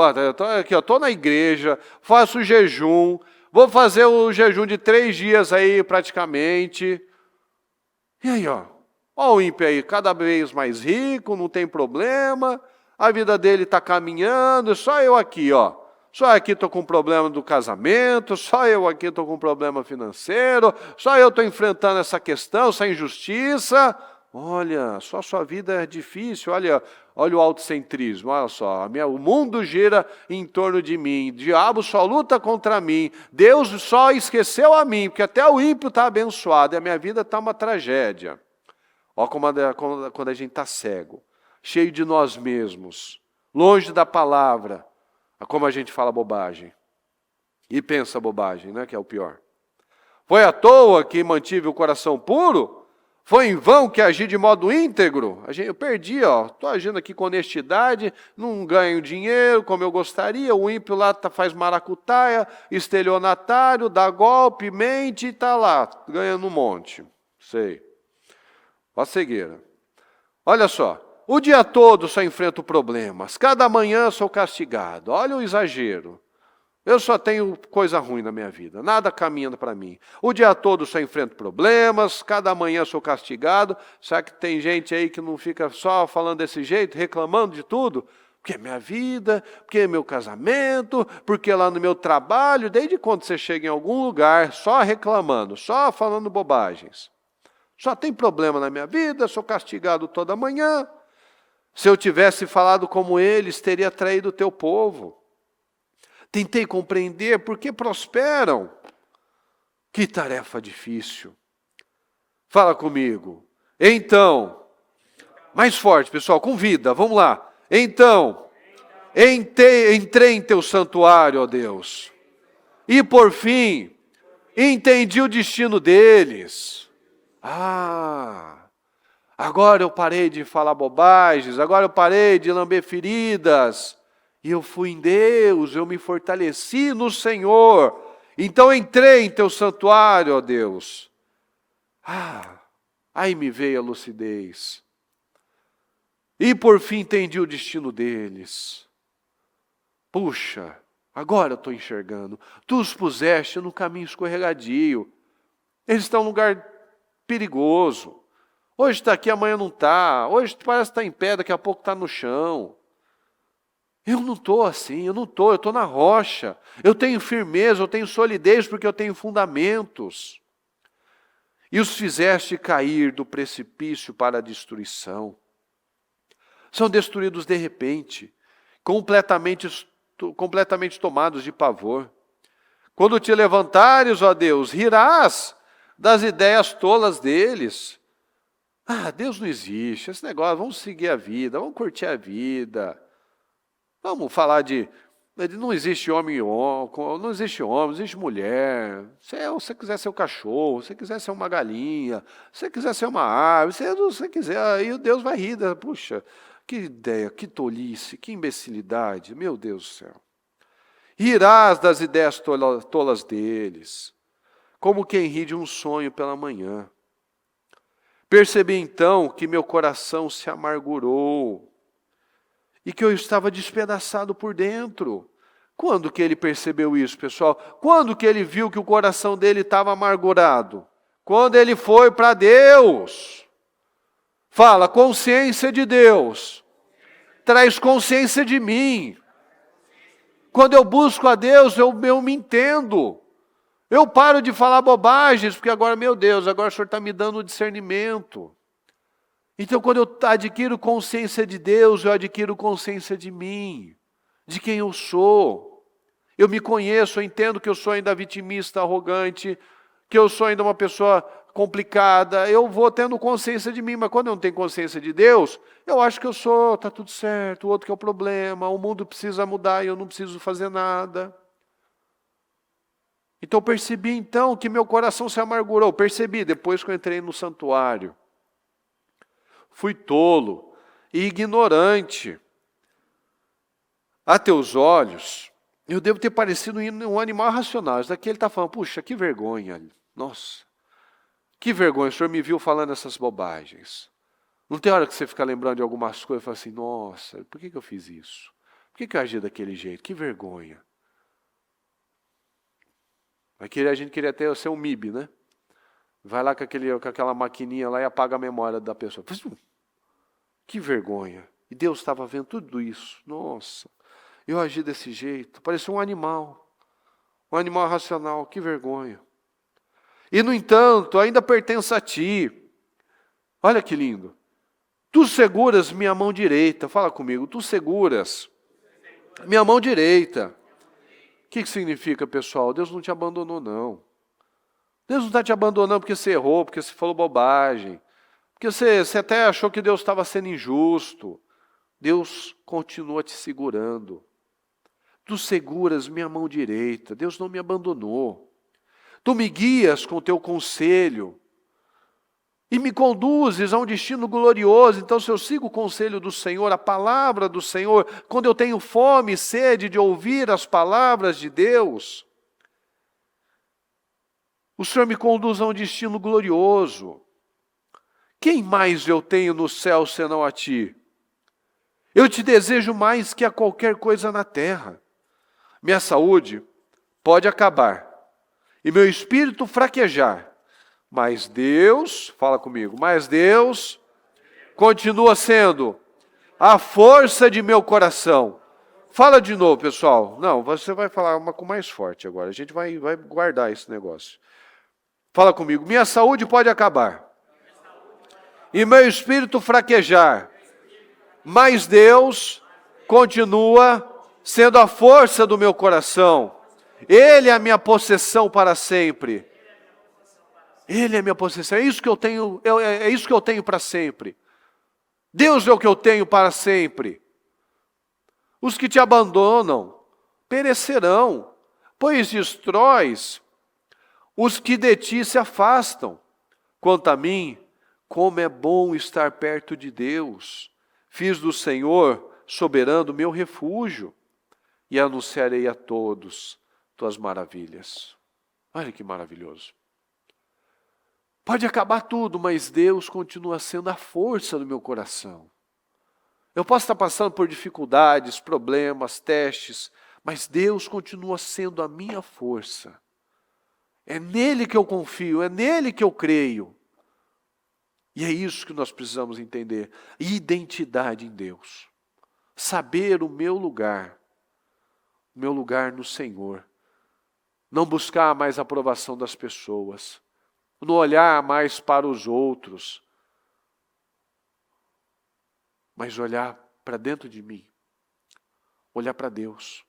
Eu estou na igreja, faço jejum, vou fazer o jejum de 3 dias aí praticamente. E aí, ó o ímpio aí, cada vez mais rico, não tem problema, a vida dele está caminhando, só eu aqui, Só aqui estou com problema do casamento, só eu aqui estou com problema financeiro, só eu estou enfrentando essa questão, essa injustiça. Olha, só a sua vida é difícil, olha Olha o autocentrismo, olha só. O mundo gira em torno de mim. O diabo só luta contra mim. Deus só esqueceu a mim, porque até o ímpio está abençoado. E a minha vida está uma tragédia. Olha quando a gente está cego, cheio de nós mesmos, longe da palavra. Como a gente fala bobagem. E pensa bobagem, né? Que é o pior. Foi à toa que mantive o coração puro? Foi em vão que agi de modo íntegro? Eu perdi, estou agindo aqui com honestidade, não ganho dinheiro como eu gostaria, o ímpio lá faz maracutaia, estelionatário, dá golpe, mente e está lá, ganhando um monte. Sei. Ó a cegueira. Olha só, o dia todo só enfrento problemas, cada manhã sou castigado, olha o exagero. Eu só tenho coisa ruim na minha vida, nada caminhando para mim. O dia todo só enfrento problemas, cada manhã sou castigado. Será que tem gente aí que não fica só falando desse jeito, reclamando de tudo? Porque é minha vida, porque é meu casamento, porque lá no meu trabalho. Desde quando você chega em algum lugar só reclamando, só falando bobagens? Só tem problema na minha vida, sou castigado toda manhã. Se eu tivesse falado como eles, teria traído o teu povo. Tentei compreender por que prosperam. Que tarefa difícil. Fala comigo. Então, mais forte, pessoal, com vida, vamos lá. Então, entrei em teu santuário, ó Deus. E por fim, entendi o destino deles. Agora eu parei de falar bobagens, agora eu parei de lamber feridas. E eu fui em Deus, eu me fortaleci no Senhor. Então entrei em teu santuário, ó Deus. Aí me veio a lucidez. E por fim entendi o destino deles. Puxa, agora eu estou enxergando. Tu os puseste no caminho escorregadio. Eles estão num lugar perigoso. Hoje está aqui, amanhã não está. Hoje parece que está em pé, daqui a pouco está no chão. Eu não estou assim, eu estou na rocha. Eu tenho firmeza, eu tenho solidez porque eu tenho fundamentos. E os fizeste cair do precipício para a destruição. São destruídos de repente, completamente tomados de pavor. Quando te levantares, ó Deus, rirás das ideias tolas deles. Deus não existe, esse negócio, vamos seguir a vida, vamos curtir a vida. Vamos falar de não existe homem, não existe mulher. Se você quiser ser um cachorro, se você quiser ser uma galinha, se você quiser ser uma árvore, se você quiser, aí Deus vai rir. Puxa, que ideia, que tolice, que imbecilidade, meu Deus do céu. Rirás das ideias tolas deles, como quem ri de um sonho pela manhã. Percebi então que meu coração se amargurou, e que eu estava despedaçado por dentro. Quando que ele percebeu isso, pessoal? Quando que ele viu que o coração dele estava amargurado? Quando ele foi para Deus. Fala, consciência de Deus. Traz consciência de mim. Quando eu busco a Deus, eu me entendo. Eu paro de falar bobagens, porque agora, meu Deus, agora o Senhor está me dando discernimento. Então, quando eu adquiro consciência de Deus, eu adquiro consciência de mim, de quem eu sou. Eu me conheço, eu entendo que eu sou ainda vitimista, arrogante, que eu sou ainda uma pessoa complicada. Eu vou tendo consciência de mim, mas quando eu não tenho consciência de Deus, eu acho que eu sou, está tudo certo, o outro que é o problema, o mundo precisa mudar e eu não preciso fazer nada. Então, eu percebi então que meu coração se amargurou. Percebi depois que eu entrei no santuário. Fui tolo e ignorante. A teus olhos, eu devo ter parecido um animal racional. Isso daqui ele está falando, puxa, que vergonha. Nossa, que vergonha, o Senhor me viu falando essas bobagens. Não tem hora que você fica lembrando de algumas coisas e fala assim, nossa, por que eu fiz isso? Por que eu agi daquele jeito? Que vergonha. A gente queria até ser um MIB, né? Vai lá com aquela maquininha lá e apaga a memória da pessoa. Que vergonha. E Deus estava vendo tudo isso. Nossa, eu agi desse jeito. Parecia um animal racional. Que vergonha. E, no entanto, ainda pertence a ti. Olha que lindo. Tu seguras minha mão direita. Fala comigo. Tu seguras minha mão direita. O que significa, pessoal? Deus não te abandonou, não. Deus não está te abandonando porque você errou, porque você falou bobagem. Porque você até achou que Deus estava sendo injusto. Deus continua te segurando. Tu seguras minha mão direita. Deus não me abandonou. Tu me guias com teu conselho. E me conduzes a um destino glorioso. Então, se eu sigo o conselho do Senhor, a palavra do Senhor, quando eu tenho fome e sede de ouvir as palavras de Deus, o Senhor me conduz a um destino glorioso. Quem mais eu tenho no céu senão a Ti? Eu te desejo mais que a qualquer coisa na terra. Minha saúde pode acabar e meu espírito fraquejar. Mas Deus, fala comigo, mas Deus continua sendo a força de meu coração. Fala de novo, pessoal. Não, você vai falar uma com mais forte agora. A gente vai guardar esse negócio. Fala comigo. Minha saúde pode acabar e meu espírito fraquejar. Mas Deus continua sendo a força do meu coração. Ele é a minha possessão para sempre. Ele é minha possessão, é isso que eu tenho, é isso que eu tenho para sempre. Deus é o que eu tenho para sempre. Os que te abandonam perecerão, pois destróis os que de ti se afastam. Quanto a mim, como é bom estar perto de Deus. Fiz do Senhor soberano meu refúgio e anunciarei a todos tuas maravilhas. Olha que maravilhoso. Pode acabar tudo, mas Deus continua sendo a força do meu coração. Eu posso estar passando por dificuldades, problemas, testes, mas Deus continua sendo a minha força. É nele que eu confio, é nele que eu creio. E é isso que nós precisamos entender. Identidade em Deus. Saber o meu lugar no Senhor. Não buscar mais a aprovação das pessoas. Não olhar mais para os outros, mas olhar para dentro de mim, olhar para Deus,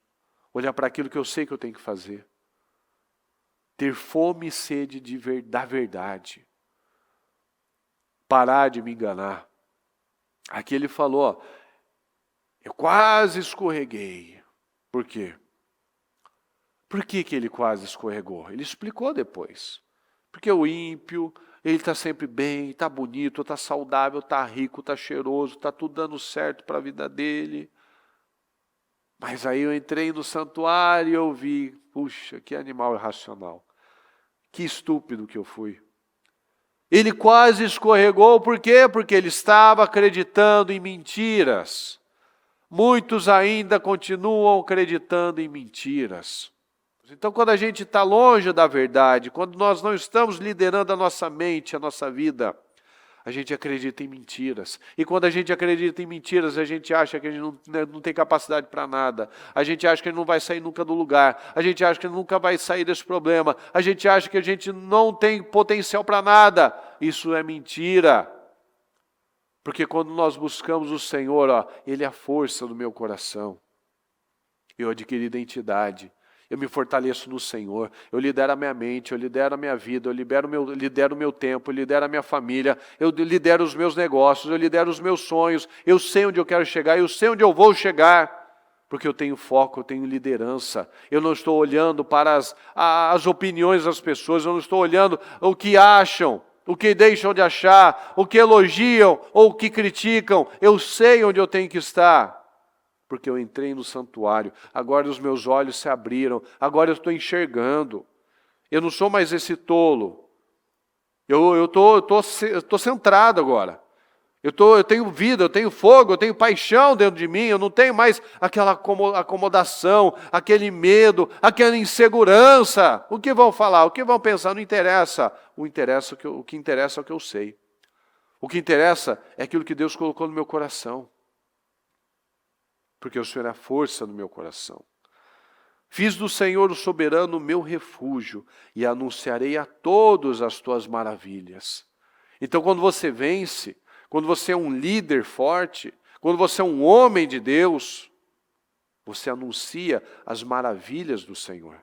olhar para aquilo que eu sei que eu tenho que fazer, ter fome e sede da verdade, parar de me enganar. Aqui ele falou, ó, eu quase escorreguei. Por quê? Por que ele quase escorregou? Ele explicou depois. Porque o ímpio, ele está sempre bem, está bonito, está saudável, está rico, está cheiroso, está tudo dando certo para a vida dele. Mas aí eu entrei no santuário e eu vi, puxa, que animal irracional. Que estúpido que eu fui. Ele quase escorregou, por quê? Porque ele estava acreditando em mentiras. Muitos ainda continuam acreditando em mentiras. Então, quando a gente está longe da verdade, quando nós não estamos liderando a nossa mente, a nossa vida, a gente acredita em mentiras. E quando a gente acredita em mentiras, a gente acha que a gente não tem capacidade para nada. A gente acha que a gente não vai sair nunca do lugar. A gente acha que nunca vai sair desse problema. A gente acha que a gente não tem potencial para nada. Isso é mentira. Porque quando nós buscamos o Senhor, ó, Ele é a força do meu coração. Eu adquiri identidade. Eu me fortaleço no Senhor, eu lidero a minha mente, eu lidero a minha vida, eu lidero o meu tempo, eu lidero a minha família, eu lidero os meus negócios, eu lidero os meus sonhos, eu sei onde eu quero chegar, eu sei onde eu vou chegar, porque eu tenho foco, eu tenho liderança. Eu não estou olhando para as opiniões das pessoas, eu não estou olhando o que acham, o que deixam de achar, o que elogiam ou o que criticam. Eu sei onde eu tenho que estar. Porque eu entrei no santuário, agora os meus olhos se abriram, agora eu estou enxergando. Eu não sou mais esse tolo. Eu estou centrado agora. Eu tenho vida, eu tenho fogo, eu tenho paixão dentro de mim, eu não tenho mais aquela acomodação, aquele medo, aquela insegurança. O que vão falar, o que vão pensar, não interessa. O que interessa é o que eu sei. O que interessa é aquilo que Deus colocou no meu coração. Porque o Senhor é a força no meu coração. Fiz do Senhor o soberano o meu refúgio e anunciarei a todos as tuas maravilhas. Então, quando você vence, quando você é um líder forte, quando você é um homem de Deus, você anuncia as maravilhas do Senhor.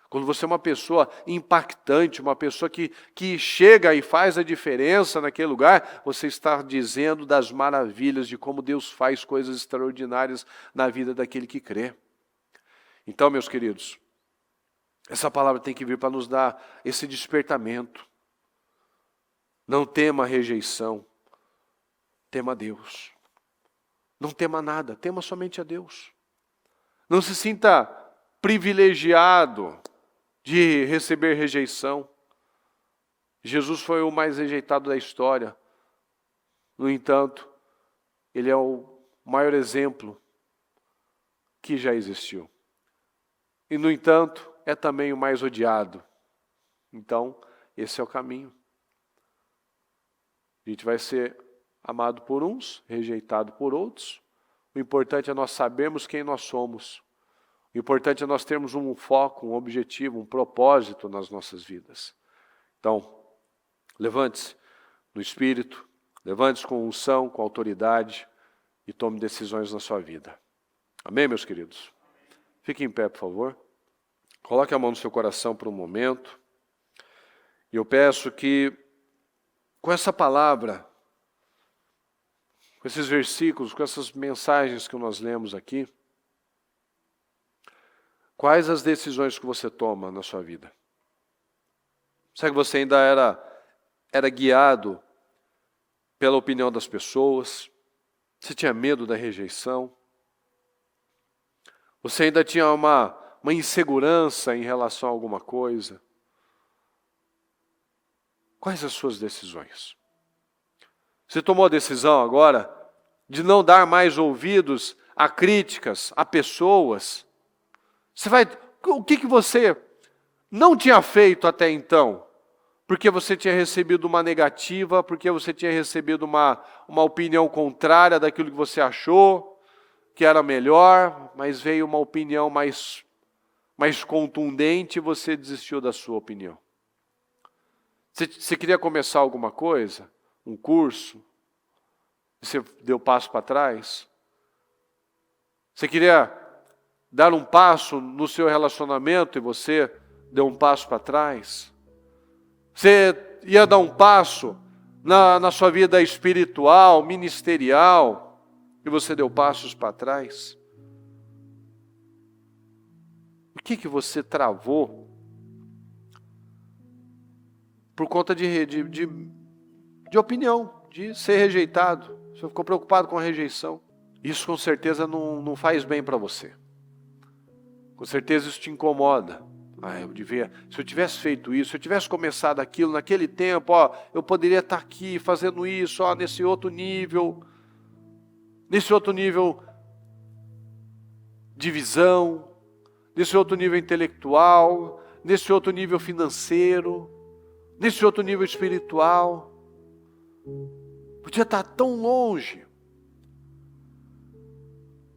Quando você é uma pessoa impactante, uma pessoa que chega e faz a diferença naquele lugar, você está dizendo das maravilhas de como Deus faz coisas extraordinárias na vida daquele que crê. Então, meus queridos, essa palavra tem que vir para nos dar esse despertamento. Não tema a rejeição, tema a Deus. Não tema nada, tema somente a Deus. Não se sinta privilegiado de receber rejeição. Jesus foi o mais rejeitado da história. No entanto, ele é o maior exemplo que já existiu. E, no entanto, é também o mais odiado. Então, esse é o caminho. A gente vai ser amado por uns, rejeitado por outros. O importante é nós sabermos quem nós somos. O importante é nós termos um foco, um objetivo, um propósito nas nossas vidas. Então, levante-se no Espírito, levante-se com unção, com autoridade e tome decisões na sua vida. Amém, meus queridos? Fique em pé, por favor. Coloque a mão no seu coração por um momento. E eu peço que, com essa palavra, com esses versículos, com essas mensagens que nós lemos aqui, quais as decisões que você toma na sua vida? Será que você ainda era guiado pela opinião das pessoas? Você tinha medo da rejeição? Você ainda tinha uma insegurança em relação a alguma coisa? Quais as suas decisões? Você tomou a decisão agora de não dar mais ouvidos a críticas, a pessoas? O que você não tinha feito até então? Porque você tinha recebido uma negativa, porque você tinha recebido uma opinião contrária daquilo que você achou que era melhor, mas veio uma opinião mais contundente e você desistiu da sua opinião. Você queria começar alguma coisa? Um curso? Você deu passo para trás? Você queria dar um passo no seu relacionamento e você deu um passo para trás? Você ia dar um passo na sua vida espiritual, ministerial, e você deu passos para trás? O que você travou por conta de opinião, de ser rejeitado? Você ficou preocupado com a rejeição. Isso com certeza não faz bem para você. Com certeza isso te incomoda. Se eu tivesse feito isso, se eu tivesse começado aquilo naquele tempo, eu poderia estar aqui fazendo isso, nesse outro nível de visão, nesse outro nível intelectual, nesse outro nível financeiro, nesse outro nível espiritual. Podia estar tão longe,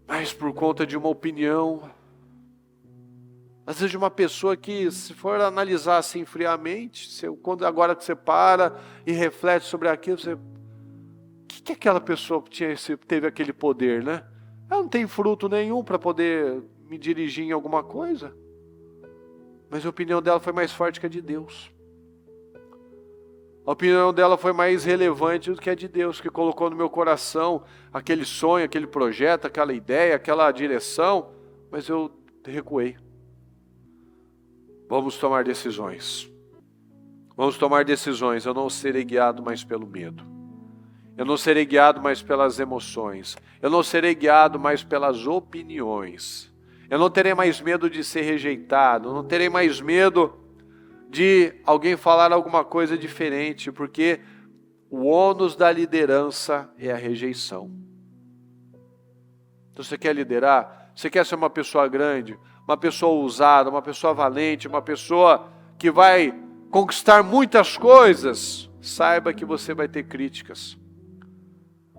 mas por conta de uma opinião, às vezes de uma pessoa que, se for analisar assim friamente, agora que você para e reflete sobre aquilo, o que aquela pessoa teve aquele poder, né? Ela não tem fruto nenhum para poder me dirigir em alguma coisa, mas a opinião dela foi mais forte que a de Deus. A opinião dela foi mais relevante do que a de Deus, que colocou no meu coração aquele sonho, aquele projeto, aquela ideia, aquela direção, mas eu recuei. Vamos tomar decisões. Vamos tomar decisões. Eu não serei guiado mais pelo medo. Eu não serei guiado mais pelas emoções. Eu não serei guiado mais pelas opiniões. Eu não terei mais medo de ser rejeitado. Eu não terei mais medo de alguém falar alguma coisa diferente, porque o ônus da liderança é a rejeição. Então você quer liderar? Você quer ser uma pessoa grande? Uma pessoa ousada, uma pessoa valente, uma pessoa que vai conquistar muitas coisas? Saiba que você vai ter críticas.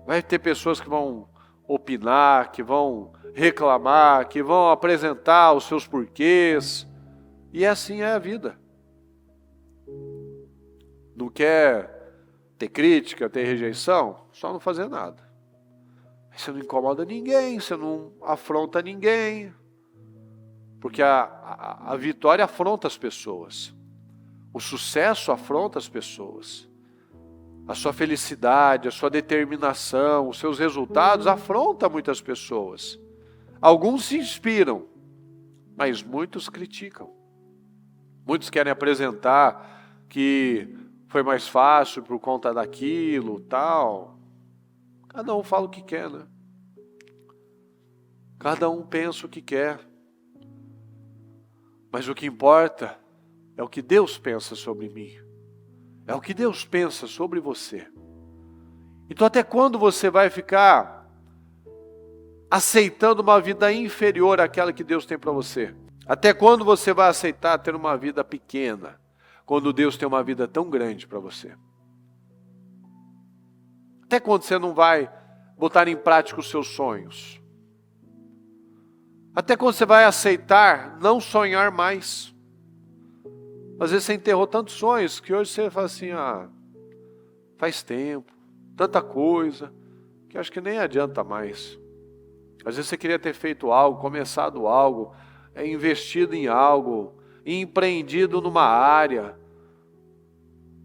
Vai ter pessoas que vão opinar, que vão reclamar, que vão apresentar os seus porquês. E assim é a vida. Não quer ter crítica, ter rejeição, só não fazer nada. Você não incomoda ninguém, você não afronta ninguém. Porque a vitória afronta as pessoas. O sucesso afronta as pessoas. A sua felicidade, a sua determinação, os seus resultados afrontam muitas pessoas. Alguns se inspiram, mas muitos criticam. Muitos querem apresentar que foi mais fácil por conta daquilo, tal. Cada um fala o que quer, né? Cada um pensa o que quer. Mas o que importa é o que Deus pensa sobre mim. É o que Deus pensa sobre você. Então até quando você vai ficar aceitando uma vida inferior àquela que Deus tem para você? Até quando você vai aceitar ter uma vida pequena, quando Deus tem uma vida tão grande para você? Até quando você não vai botar em prática os seus sonhos? Até quando você vai aceitar não sonhar mais? Às vezes você enterrou tantos sonhos que hoje você fala assim, faz tempo, tanta coisa, que acho que nem adianta mais. Às vezes você queria ter feito algo, começado algo, investido em algo, empreendido numa área,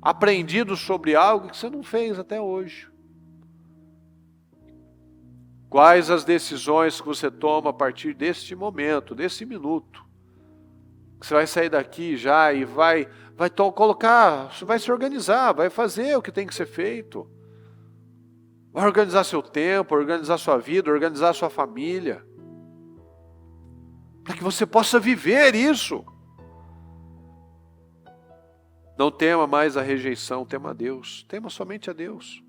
aprendido sobre algo que você não fez até hoje. Quais as decisões que você toma a partir deste momento, desse minuto? Você vai sair daqui já e vai colocar, você vai se organizar, vai fazer o que tem que ser feito. Vai organizar seu tempo, organizar sua vida, organizar sua família. Para que você possa viver isso. Não tema mais a rejeição, tema a Deus. Tema somente a Deus.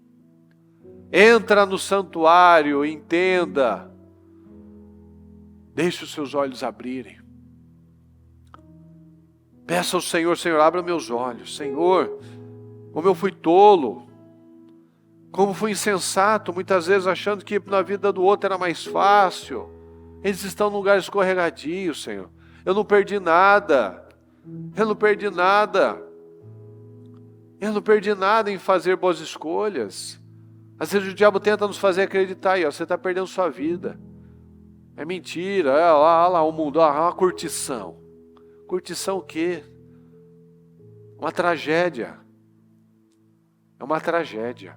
Entra no santuário, entenda. Deixe os seus olhos abrirem. Peça ao Senhor, Senhor, abra meus olhos. Senhor, como eu fui tolo, como fui insensato, muitas vezes achando que na vida do outro era mais fácil. Eles estão num lugar escorregadio, Senhor. Eu não perdi nada. Eu não perdi nada. Eu não perdi nada em fazer boas escolhas. Às vezes o diabo tenta nos fazer acreditar aí, você está perdendo sua vida. É mentira, olha lá o mundo, olha uma curtição. Curtição o quê? Uma tragédia. É uma tragédia.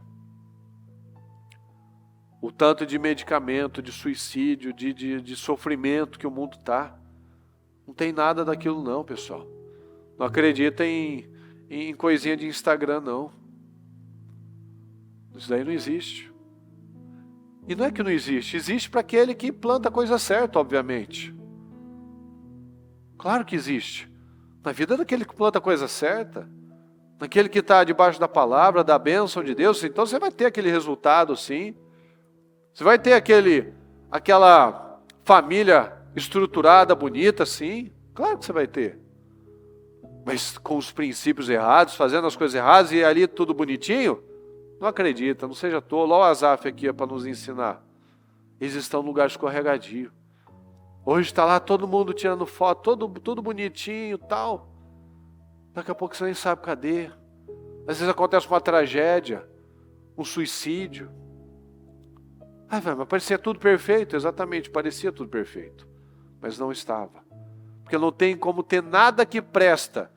O tanto de medicamento, de suicídio, de sofrimento que o mundo está. Não tem nada daquilo não, pessoal. Não acredita em coisinha de Instagram, não. Isso daí não existe. E não é que não existe. Existe para aquele que planta a coisa certa, obviamente. Claro que existe. Na vida daquele que planta a coisa certa, naquele que está debaixo da palavra, da bênção de Deus, então você vai ter aquele resultado, sim. Você vai ter aquela família estruturada, bonita, sim. Claro que você vai ter. Mas com os princípios errados, fazendo as coisas erradas e ali tudo bonitinho, não acredita, não seja tolo. Olha o Asaf aqui para nos ensinar. Eles estão no lugar escorregadio. Hoje está lá todo mundo tirando foto, tudo bonitinho e tal. Daqui a pouco você nem sabe cadê. Às vezes acontece uma tragédia, um suicídio. Mas parecia tudo perfeito, exatamente, parecia tudo perfeito. Mas não estava. Porque não tem como ter nada que presta,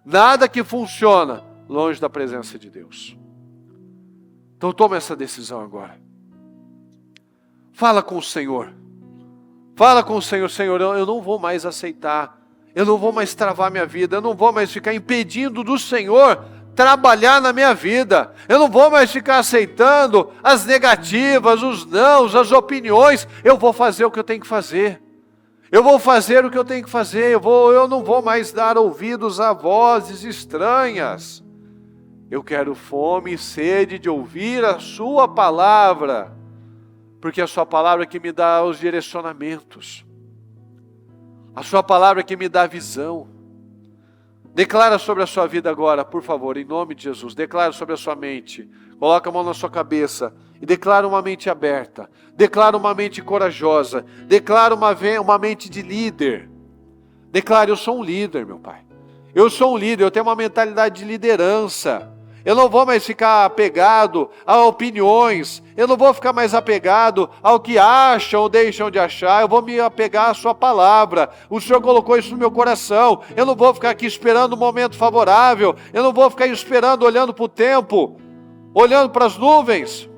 nada que funciona, longe da presença de Deus. Então toma essa decisão agora. Fala com o Senhor. Fala com o Senhor, Senhor, eu não vou mais aceitar. Eu não vou mais travar minha vida. Eu não vou mais ficar impedindo do Senhor trabalhar na minha vida. Eu não vou mais ficar aceitando as negativas, os nãos, as opiniões. Eu vou fazer o que eu tenho que fazer. Eu vou fazer o que eu tenho que fazer. Eu não vou mais dar ouvidos a vozes estranhas. Eu quero fome e sede de ouvir a sua palavra. Porque a sua palavra é que me dá os direcionamentos. A sua palavra é que me dá a visão. Declara sobre a sua vida agora, por favor, em nome de Jesus. Declara sobre a sua mente. Coloca a mão na sua cabeça e declara uma mente aberta. Declara uma mente corajosa. Declara uma mente de líder. Declara, eu sou um líder, meu Pai. Eu sou um líder, eu tenho uma mentalidade de liderança. Eu não vou mais ficar apegado a opiniões. Eu não vou ficar mais apegado ao que acham ou deixam de achar. Eu vou me apegar à sua palavra. O Senhor colocou isso no meu coração. Eu não vou ficar aqui esperando um momento favorável. Eu não vou ficar esperando, olhando para o tempo, olhando para as nuvens,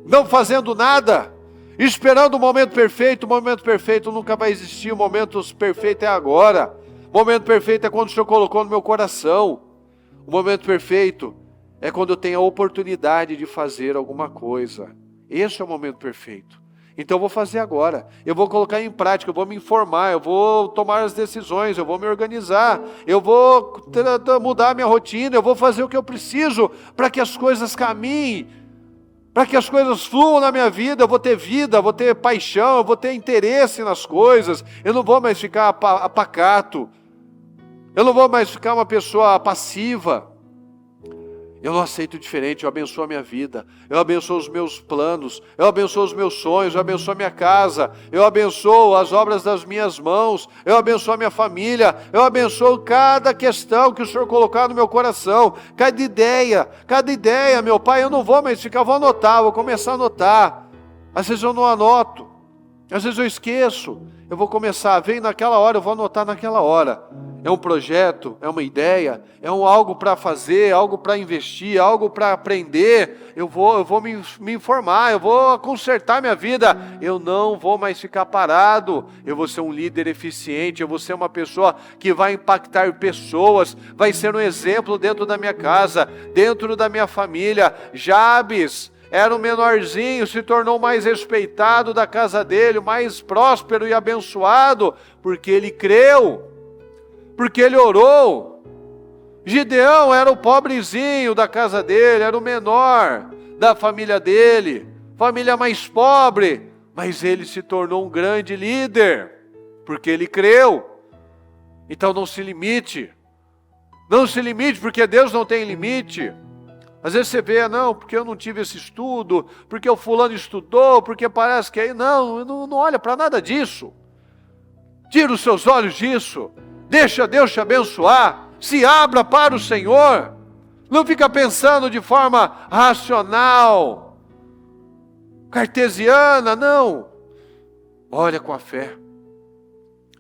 não fazendo nada, esperando o momento perfeito. O momento perfeito nunca vai existir. O momento perfeito é agora. O momento perfeito é quando o Senhor colocou no meu coração. O momento perfeito é quando eu tenho a oportunidade de fazer alguma coisa. Esse é o momento perfeito. Então eu vou fazer agora. Eu vou colocar em prática, eu vou me informar, eu vou tomar as decisões, eu vou me organizar, eu vou mudar a minha rotina, eu vou fazer o que eu preciso para que as coisas caminhem, para que as coisas fluam na minha vida. Eu vou ter paixão, eu vou ter interesse nas coisas. Eu não vou mais ficar apacato. Eu não vou mais ficar uma pessoa passiva. Eu não aceito diferente. Eu abençoo a minha vida, eu abençoo os meus planos, eu abençoo os meus sonhos, eu abençoo a minha casa, eu abençoo as obras das minhas mãos, eu abençoo a minha família, eu abençoo cada questão que o Senhor colocar no meu coração, cada ideia, meu Pai. Eu não vou mais ficar, vou anotar, vou começar a anotar. Às vezes eu não anoto, às vezes eu esqueço. Eu vou começar, vem naquela hora, eu vou anotar naquela hora. É um projeto, é uma ideia, é algo para fazer, algo para investir, algo para aprender. Eu vou me informar, eu vou consertar minha vida. Eu não vou mais ficar parado. Eu vou ser um líder eficiente, eu vou ser uma pessoa que vai impactar pessoas, vai ser um exemplo dentro da minha casa, dentro da minha família. Jabes era um menorzinho, se tornou mais respeitado da casa dele, mais próspero e abençoado, porque ele creu, porque ele orou. Gideão era o pobrezinho da casa dele, era o menor da família dele, família mais pobre, mas ele se tornou um grande líder, porque ele creu. Então não se limite, porque Deus não tem limite. Às vezes você vê, não, porque eu não tive esse estudo, porque o fulano estudou, porque parece que aí, não olha para nada disso. Tira os seus olhos disso, deixa Deus te abençoar, se abra para o Senhor, não fica pensando de forma racional, cartesiana, não. Olha com a fé,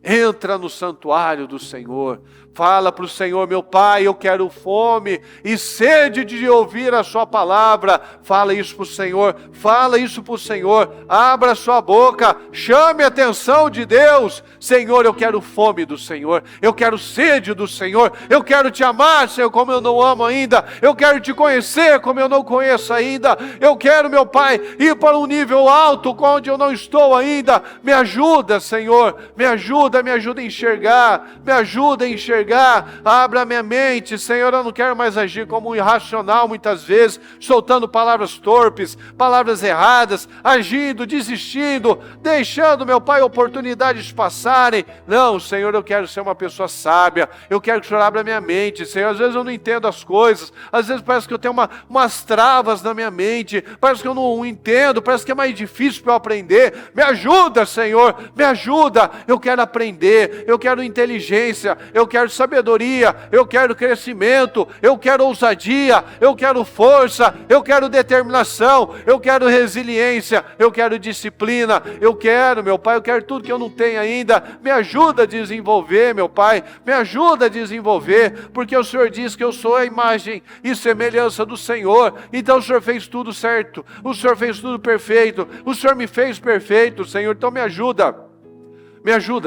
entra no santuário do Senhor, fala para o Senhor: meu Pai, eu quero fome e sede de ouvir a sua palavra. Fala isso para o Senhor, abra sua boca, chame a atenção de Deus. Senhor, eu quero fome do Senhor, eu quero sede do Senhor, eu quero te amar, Senhor, como eu não amo ainda, eu quero te conhecer como eu não conheço ainda, eu quero, meu Pai, ir para um nível alto onde eu não estou ainda. Me ajuda, Senhor, me ajuda a enxergar, abra minha mente, Senhor. Eu não quero mais agir como um irracional muitas vezes, soltando palavras torpes, palavras erradas, agindo, desistindo, deixando, meu Pai, oportunidades passarem. Não, Senhor, eu quero ser uma pessoa sábia, eu quero que o Senhor abra minha mente, Senhor. Às vezes eu não entendo as coisas, às vezes parece que eu tenho umas travas na minha mente, parece que eu não entendo, parece que é mais difícil para eu aprender. Me ajuda, Senhor, me ajuda. Eu quero aprender, eu quero inteligência, eu quero sabedoria, eu quero crescimento, eu quero ousadia, eu quero força, eu quero determinação, eu quero resiliência, eu quero disciplina, eu quero, meu Pai, eu quero tudo que eu não tenho ainda. Me ajuda a desenvolver, meu Pai, me ajuda a desenvolver, porque o Senhor diz que eu sou a imagem e semelhança do Senhor. Então o Senhor fez tudo certo, o Senhor fez tudo perfeito, o Senhor me fez perfeito, Senhor. Então me ajuda,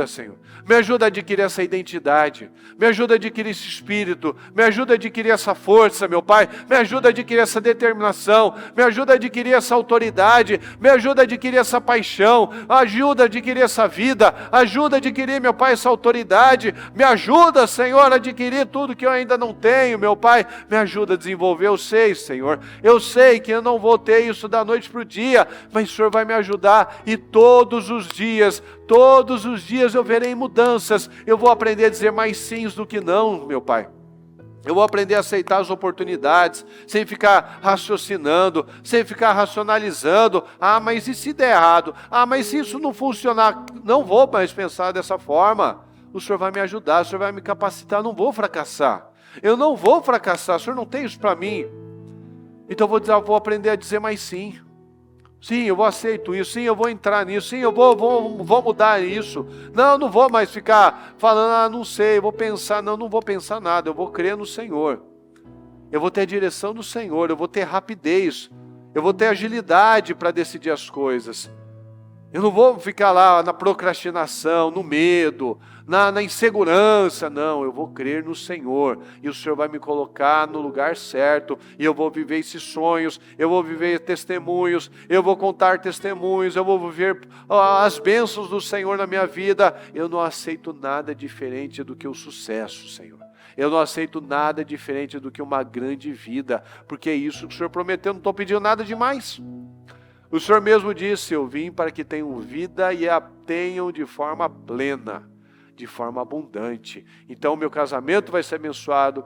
Senhor. Me ajuda a adquirir essa identidade, me ajuda a adquirir esse espírito, me ajuda a adquirir essa força, meu Pai, me ajuda a adquirir essa determinação, me ajuda a adquirir essa autoridade, me ajuda a adquirir essa paixão, ajuda a adquirir essa vida, ajuda a adquirir, meu Pai, essa autoridade. Me ajuda, Senhor, a adquirir tudo que eu ainda não tenho, meu Pai. Me ajuda a desenvolver. Eu sei, Senhor, eu sei que eu não vou ter isso da noite para o dia, mas o Senhor vai me ajudar, e todos os dias eu verei mudanças. Eu vou aprender a dizer mais sims do que não, meu Pai. Eu vou aprender a aceitar as oportunidades, sem ficar raciocinando, sem ficar racionalizando. Mas e se der errado? Mas se isso não funcionar? Não vou mais pensar dessa forma. O Senhor vai me ajudar, o Senhor vai me capacitar. Eu não vou fracassar, eu não vou fracassar. O Senhor não tem isso para mim. Então eu vou aprender a dizer mais sim. Sim, eu vou aceito isso. Sim, eu vou entrar nisso. Sim, eu vou mudar isso. Não vou mais ficar falando, não sei, eu vou pensar. Não vou pensar nada. Eu vou crer no Senhor. Eu vou ter a direção do Senhor. Eu vou ter rapidez. Eu vou ter agilidade para decidir as coisas. Eu não vou ficar lá na procrastinação, no medo, na insegurança. Não, eu vou crer no Senhor. E o Senhor vai me colocar no lugar certo. E eu vou viver esses sonhos. Eu vou viver testemunhos. Eu vou contar testemunhos. Eu vou viver as bênçãos do Senhor na minha vida. Eu não aceito nada diferente do que o sucesso, Senhor. Eu não aceito nada diferente do que uma grande vida. Porque é isso que o Senhor prometeu. Não estou pedindo nada demais. O Senhor mesmo disse, eu vim para que tenham vida e a tenham de forma plena, de forma abundante. Então meu casamento vai ser abençoado,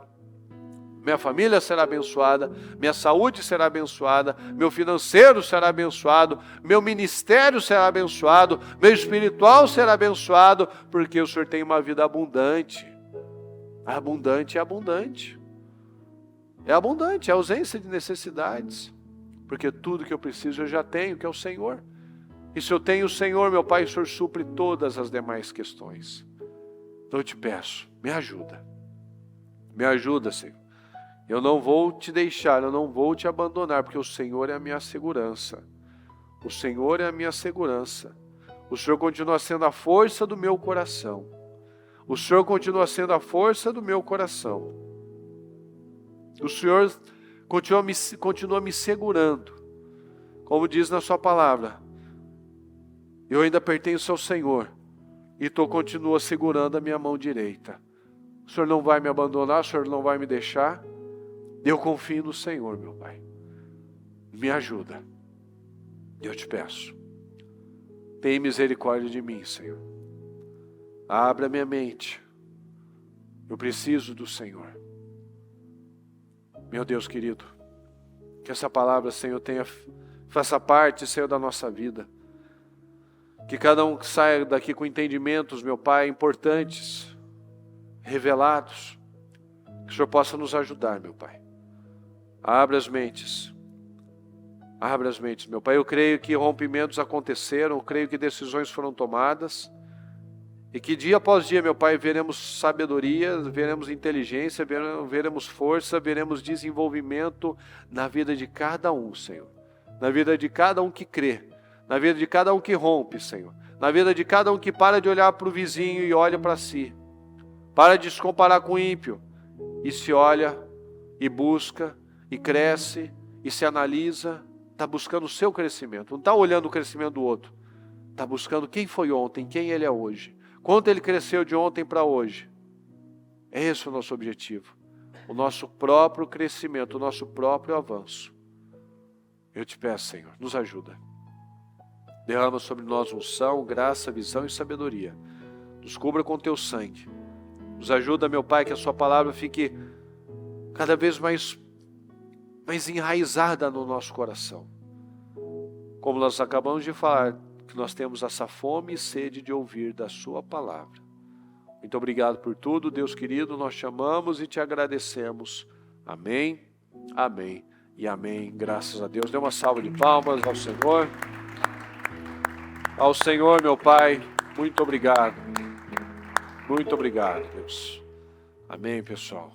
minha família será abençoada, minha saúde será abençoada, meu financeiro será abençoado, meu ministério será abençoado, meu espiritual será abençoado, porque o Senhor tem uma vida abundante. Abundante é abundante. É abundante, é ausência de necessidades. Porque tudo que eu preciso eu já tenho, que é o Senhor. E se eu tenho o Senhor, meu Pai, o Senhor supre todas as demais questões. Então eu te peço, me ajuda. Me ajuda, Senhor. Eu não vou te deixar, eu não vou te abandonar, porque o Senhor é a minha segurança. O Senhor é a minha segurança. O Senhor continua sendo a força do meu coração. O Senhor continua sendo a força do meu coração. O Senhor continua me segurando. Como diz na sua palavra, eu ainda pertenço ao Senhor e tu continua segurando a minha mão direita. O Senhor não vai me abandonar, o Senhor não vai me deixar. Eu confio no Senhor, meu Pai. Me ajuda. Eu te peço. Tem misericórdia de mim, Senhor. Abra minha mente. Eu preciso do Senhor. Meu Deus querido, que essa palavra, Senhor, faça parte, Senhor, da nossa vida. Que cada um saia daqui com entendimentos, meu Pai, importantes, revelados. Que o Senhor possa nos ajudar, meu Pai. Abra as mentes. Abra as mentes, meu Pai. Eu creio que rompimentos aconteceram, eu creio que decisões foram tomadas. E que dia após dia, meu Pai, veremos sabedoria, veremos inteligência, veremos força, veremos desenvolvimento na vida de cada um, Senhor. Na vida de cada um que crê, na vida de cada um que rompe, Senhor. Na vida de cada um que para de olhar para o vizinho e olha para si. Para de se comparar com o ímpio e se olha e busca e cresce e se analisa. Está buscando o seu crescimento, não está olhando o crescimento do outro. Está buscando quem foi ontem, quem ele é hoje. Quanto ele cresceu de ontem para hoje. É esse o nosso objetivo. O nosso próprio crescimento, o nosso próprio avanço. Eu te peço, Senhor, nos ajuda. Derrama sobre nós unção, graça, visão e sabedoria. Nos cubra com teu sangue. Nos ajuda, meu Pai, que a sua palavra fique cada vez mais enraizada no nosso coração. Como nós acabamos de falar, que nós temos essa fome e sede de ouvir da sua palavra. Muito obrigado por tudo, Deus querido, nós te amamos e te agradecemos. Amém, amém e amém. Graças a Deus. Dê uma salva de palmas ao Senhor. Ao Senhor, meu Pai, muito obrigado. Muito obrigado, Deus. Amém, pessoal.